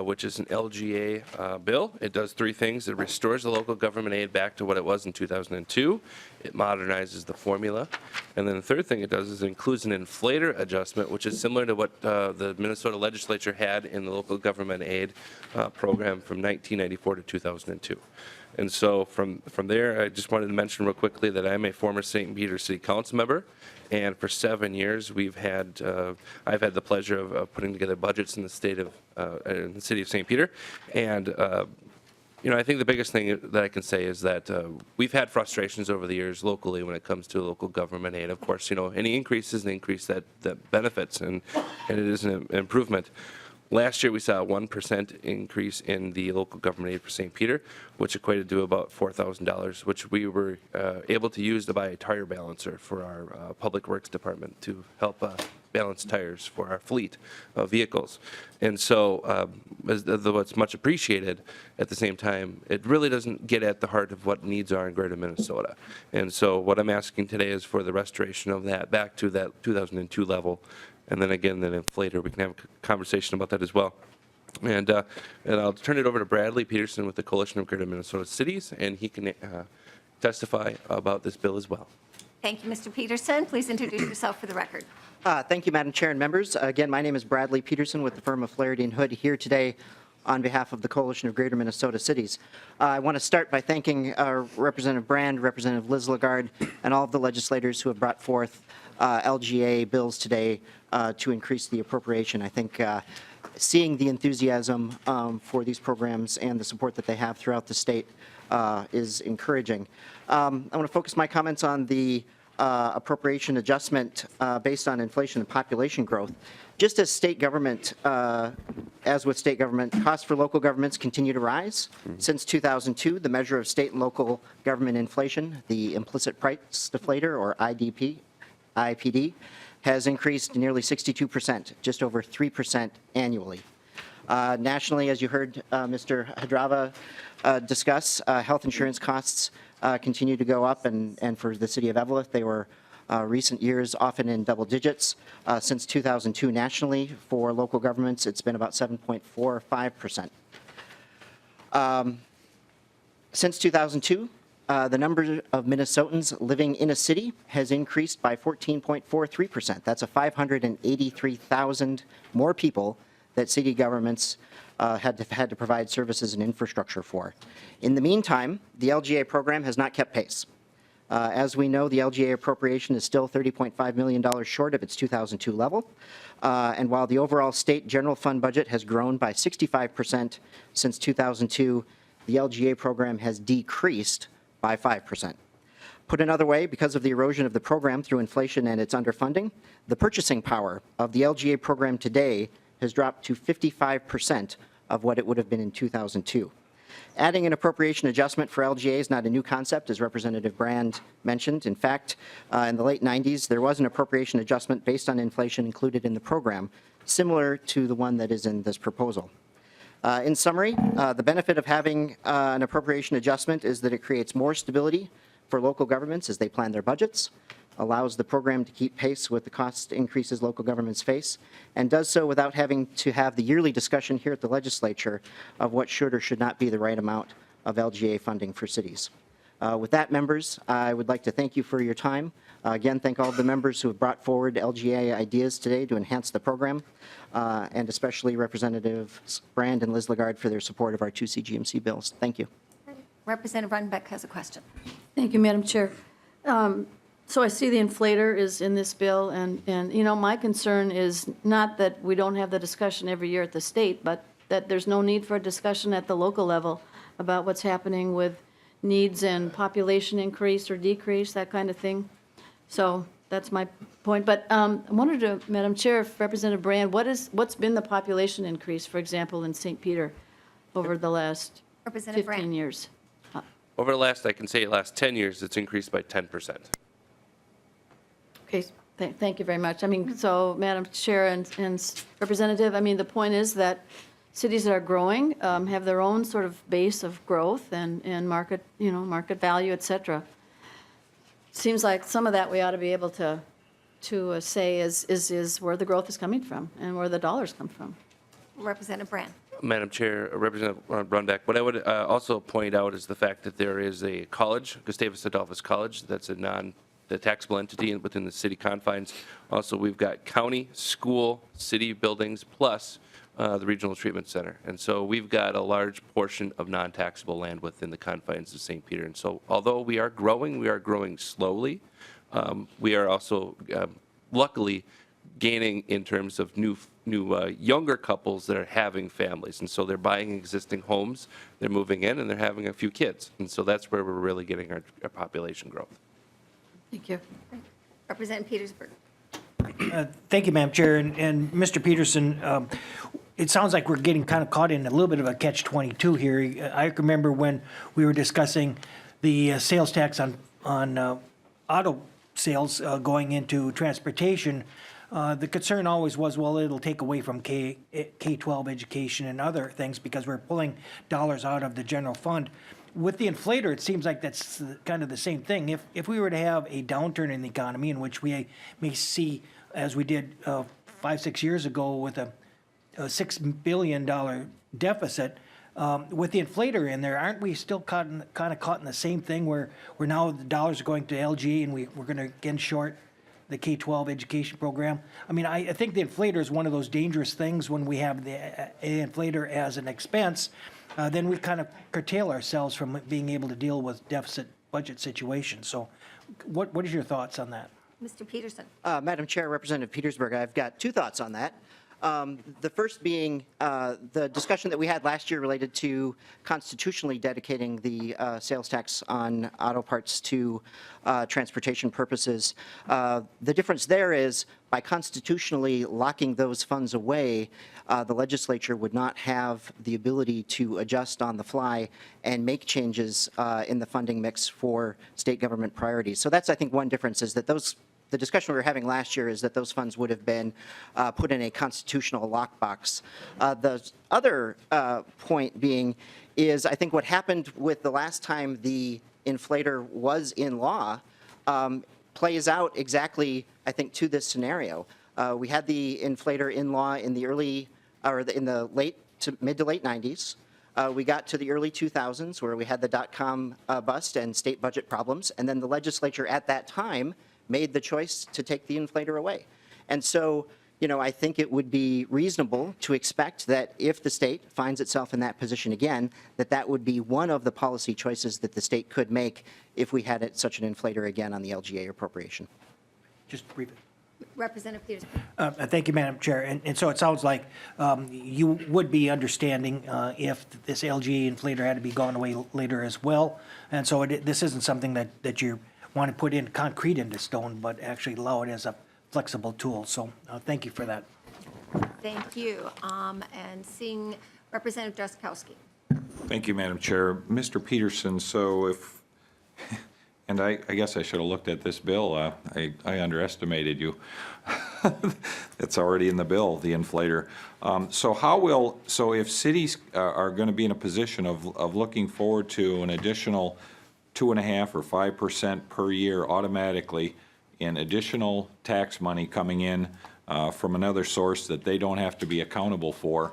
which is an LGA bill. It does three things. It restores the local government aid back to what it was in 2002. It modernizes the formula. And then the third thing it does is it includes an inflator adjustment, which is similar to what the Minnesota legislature had in the local government aid program from 1994 to 2002. And so from there, I just wanted to mention real quickly that I'm a former St. Peter City Council member, and for 7 years I've had the pleasure of putting together budgets in the state of in the city of St. Peter, and I think the biggest thing that I can say is that we've had frustrations over the years locally when it comes to local government aid. Of course, any increase is an increase that benefits, and it is an improvement. Last year, we saw a 1% increase in the local government aid for St. Peter, which equated to about $4,000, which we were able to use to buy a tire balancer for our Public Works Department to help balance tires for our fleet of vehicles. And so, though it's much appreciated, at the same time, it really doesn't get at the heart of what needs are in greater Minnesota. And so what I'm asking today is for the restoration of that back to that 2002 level. And then again, the inflator, we can have a conversation about that as well. And I'll turn it over to Bradley Peterson with the Coalition of Greater Minnesota Cities, and he can testify about this bill as well. Thank you, Mr. Peterson. Please introduce yourself for the record. Thank you, Madam Chair and members. Again, my name is Bradley Peterson with the firm of Flaherty & Hood, here today on behalf of the Coalition of Greater Minnesota Cities. I want to start by thanking Representative Brand, Representative Lislegard, and all of the legislators who have brought forth LGA bills today to increase the appropriation. I think seeing the enthusiasm for these programs and the support that they have throughout the state is encouraging. I want to focus my comments on the appropriation adjustment based on inflation and population growth. Just as state government, as with state government, costs for local governments continue to rise. Since 2002, the measure of state and local government inflation, the implicit price deflator, or IPD, has increased nearly 62%, just over 3% annually. Nationally, as you heard Mr. Hadrava discuss, health insurance costs continue to go up, and for the city of Eveleth, they were recent years often in double digits. Since 2002 nationally, for local governments, it's been about 7.45%. Since 2002, the number of Minnesotans living in a city has increased by 14.43%. That's a 583,000 more people that city governments had to provide services and infrastructure for. In the meantime, the LGA program has not kept pace. As we know, the LGA appropriation is still $30.5 million short of its 2002 level. And while the overall state general fund budget has grown by 65% since 2002, the LGA program has decreased by 5%. Put another way, because of the erosion of the program through inflation and its underfunding, the purchasing power of the LGA program today has dropped to 55% of what it would have been in 2002. Adding an appropriation adjustment for LGA is not a new concept, as Representative Brand mentioned. In fact, in the late 90s, there was an appropriation adjustment based on inflation included in the program, similar to the one that is in this proposal. In summary, the benefit of having an appropriation adjustment is that it creates more stability for local governments as they plan their budgets, allows the program to keep pace with the cost increases local governments face, and does so without having to have the yearly discussion here at the legislature of what should or should not be the right amount of LGA funding for cities. With that, members, I would like to thank you for your time. Again, thank all of the members who have brought forward LGA ideas today to enhance the program, and especially Representatives Brand and Lislegard for their support of our two CGMC bills. Thank you. Representative Runbeck has a question. Thank you, Madam Chair. So I see the inflator is in this bill, and my concern is not that we don't have the discussion every year at the state, but that there's no need for a discussion at the local level about what's happening with needs and population increase or decrease, that kind of thing. So that's my point. But I wanted to, Madam Chair, if Representative Brand, what's been the population increase, for example, in St. Peter over the last Representative 15 Brand. years? Over the last, I can say, last 10 years, it's increased by 10%. Okay, thank you very much. I mean, so, Madam Chair and Representative, I mean, the point is that cities that are growing have their own sort of base of growth and market, market value, et cetera. Seems like some of that we ought to be able to say is where the growth is coming from and where the dollars come from. Representative Brand. Madam Chair, Representative Runbeck, what I would also point out is the fact that there is a college, Gustavus Adolphus College, that's a the taxable entity within the city confines. Also, we've got county, school, city buildings, plus the Regional Treatment Center. And so we've got a large portion of non-taxable land within the confines of St. Peter. And so although we are growing slowly. We are also luckily gaining in terms of new younger couples that are having families. And so they're buying existing homes, they're moving in, and they're having a few kids. And so that's where we're really getting our population growth. Thank you. Representative Petersburg. Thank you, Madam Chair. And Mr. Peterson, it sounds like we're getting kind of caught in a little bit of a catch-22 here. I remember when we were discussing the sales tax on auto sales going into transportation. The concern always was, well, it'll take away from K-12 education and other things because we're pulling dollars out of the general fund. With the inflator, it seems like that's kind of the same thing. If we were to have a downturn in the economy in which we may see, as we did 5-6 years ago with a $6 billion deficit, with the inflator in there, aren't we still kind of caught in the same thing where now the dollars are going to LG and we're going to again short the K-12 education program? I mean, I think the inflator is one of those dangerous things when we have the inflator as an expense. Then we kind of curtail ourselves from being able to deal with deficit budget situations. So what is your thoughts on that? Mr. Peterson. Madam Chair, Representative Petersburg, I've got two thoughts on that. The first being the discussion that we had last year related to constitutionally dedicating the sales tax on auto parts to transportation purposes. The difference there is by constitutionally locking those funds away, the legislature would not have the ability to adjust on the fly and make changes in the funding mix for state government priorities. So that's, I think, one difference is that the discussion we were having last year is that those funds would have been put in a constitutional lockbox. The other point being is I think what happened with the last time the inflator was in law plays out exactly, I think, to this scenario. We had the inflator in law in the in the mid to late 90s. We got to the early 2000s where we had the dot-com bust and state budget problems, and then the legislature at that time made the choice to take the inflator away. And so, I think it would be reasonable to expect that if the state finds itself in that position again, that would be one of the policy choices that the state could make if we had such an inflator again on the LGA appropriation. Just briefly. Representative Petersburg. Thank you, Madam Chair. And so it sounds like you would be understanding if this LGA inflator had to be gone away later as well. And so this isn't something that you want to put in concrete into stone, but actually allow it as a flexible tool. So thank you for that. Thank you. And seeing Representative Drazkowski. Thank you, Madam Chair. Mr. Peterson, so if, and I guess I should have looked at this bill. I underestimated you. It's already in the bill, the inflator. So if cities are going to be in a position of looking forward to an additional 2.5% or 5% per year automatically in additional tax money coming in from another source that they don't have to be accountable for,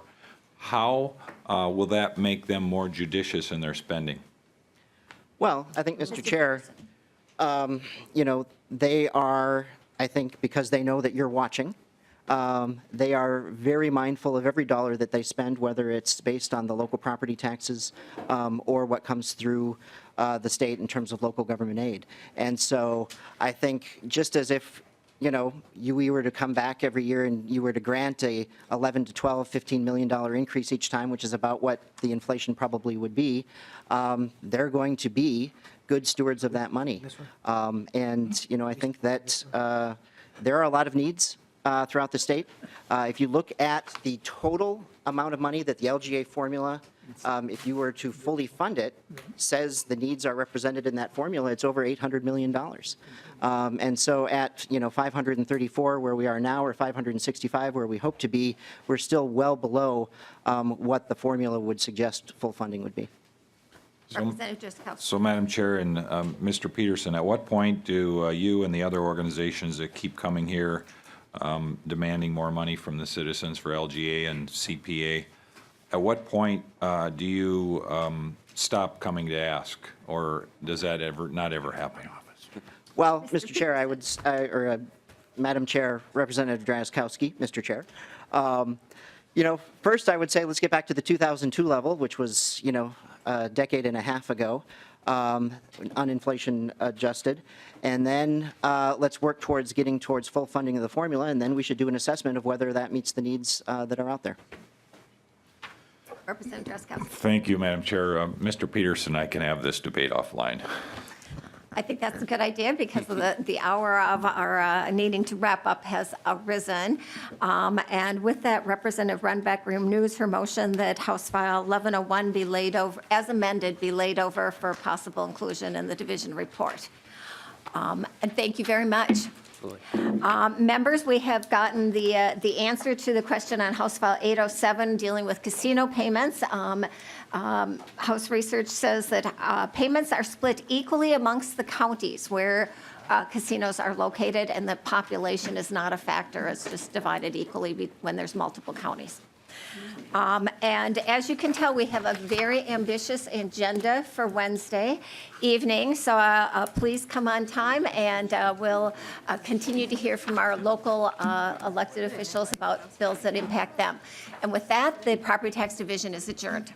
how will that make them more judicious in their spending? Well, I think, Mr. Chair, they are, I think, because they know that you're watching, they are very mindful of every dollar that they spend, whether it's based on the local property taxes or what comes through the state in terms of local government aid. And so I think just as if we were to come back every year and you were to grant a $11 to $12, $15 million increase each time, which is about what the inflation probably would be, they're going to be good stewards of that money. And, I think that there are a lot of needs throughout the state. If you look at the total amount of money that the LGA formula, if you were to fully fund it, says the needs are represented in that formula, it's over $800 million. And so at, 534 where we are now, or 565 where we hope to be, we're still well below what the formula would suggest full funding would be. Representative Drazkowski. So, Madam Chair and Mr. Peterson, at what point do you and the other organizations that keep coming here demanding more money from the citizens for LGA and CPA, at what point do you stop coming to ask, or does that not ever happen? Well, Mr. Chair, Madam Chair, Representative Drazkowski, Mr. Chair. First I would say let's get back to the 2002 level, which was, a decade and a half ago, uninflation adjusted. And then let's work towards getting towards full funding of the formula, and then we should do an assessment of whether that meets the needs that are out there. Representative Drazkowski. Thank you, Madam Chair. Mr. Peterson, I can have this debate offline. I think that's a good idea because of the hour of our needing to wrap up has arisen. And with that, Representative Runbeck renews her motion that House File 1101 be laid over, as amended, be laid over for possible inclusion in the division report. And thank you very much. Members, we have gotten the answer to the question on House File 807 dealing with casino payments. House research says that payments are split equally amongst the counties where casinos are located, and the population is not a factor. It's just divided equally when there's multiple counties. And as you can tell, we have a very ambitious agenda for Wednesday evening, so please come on time, and we'll continue to hear from our local elected officials about bills that impact them. And with that, the Property Tax Division is adjourned.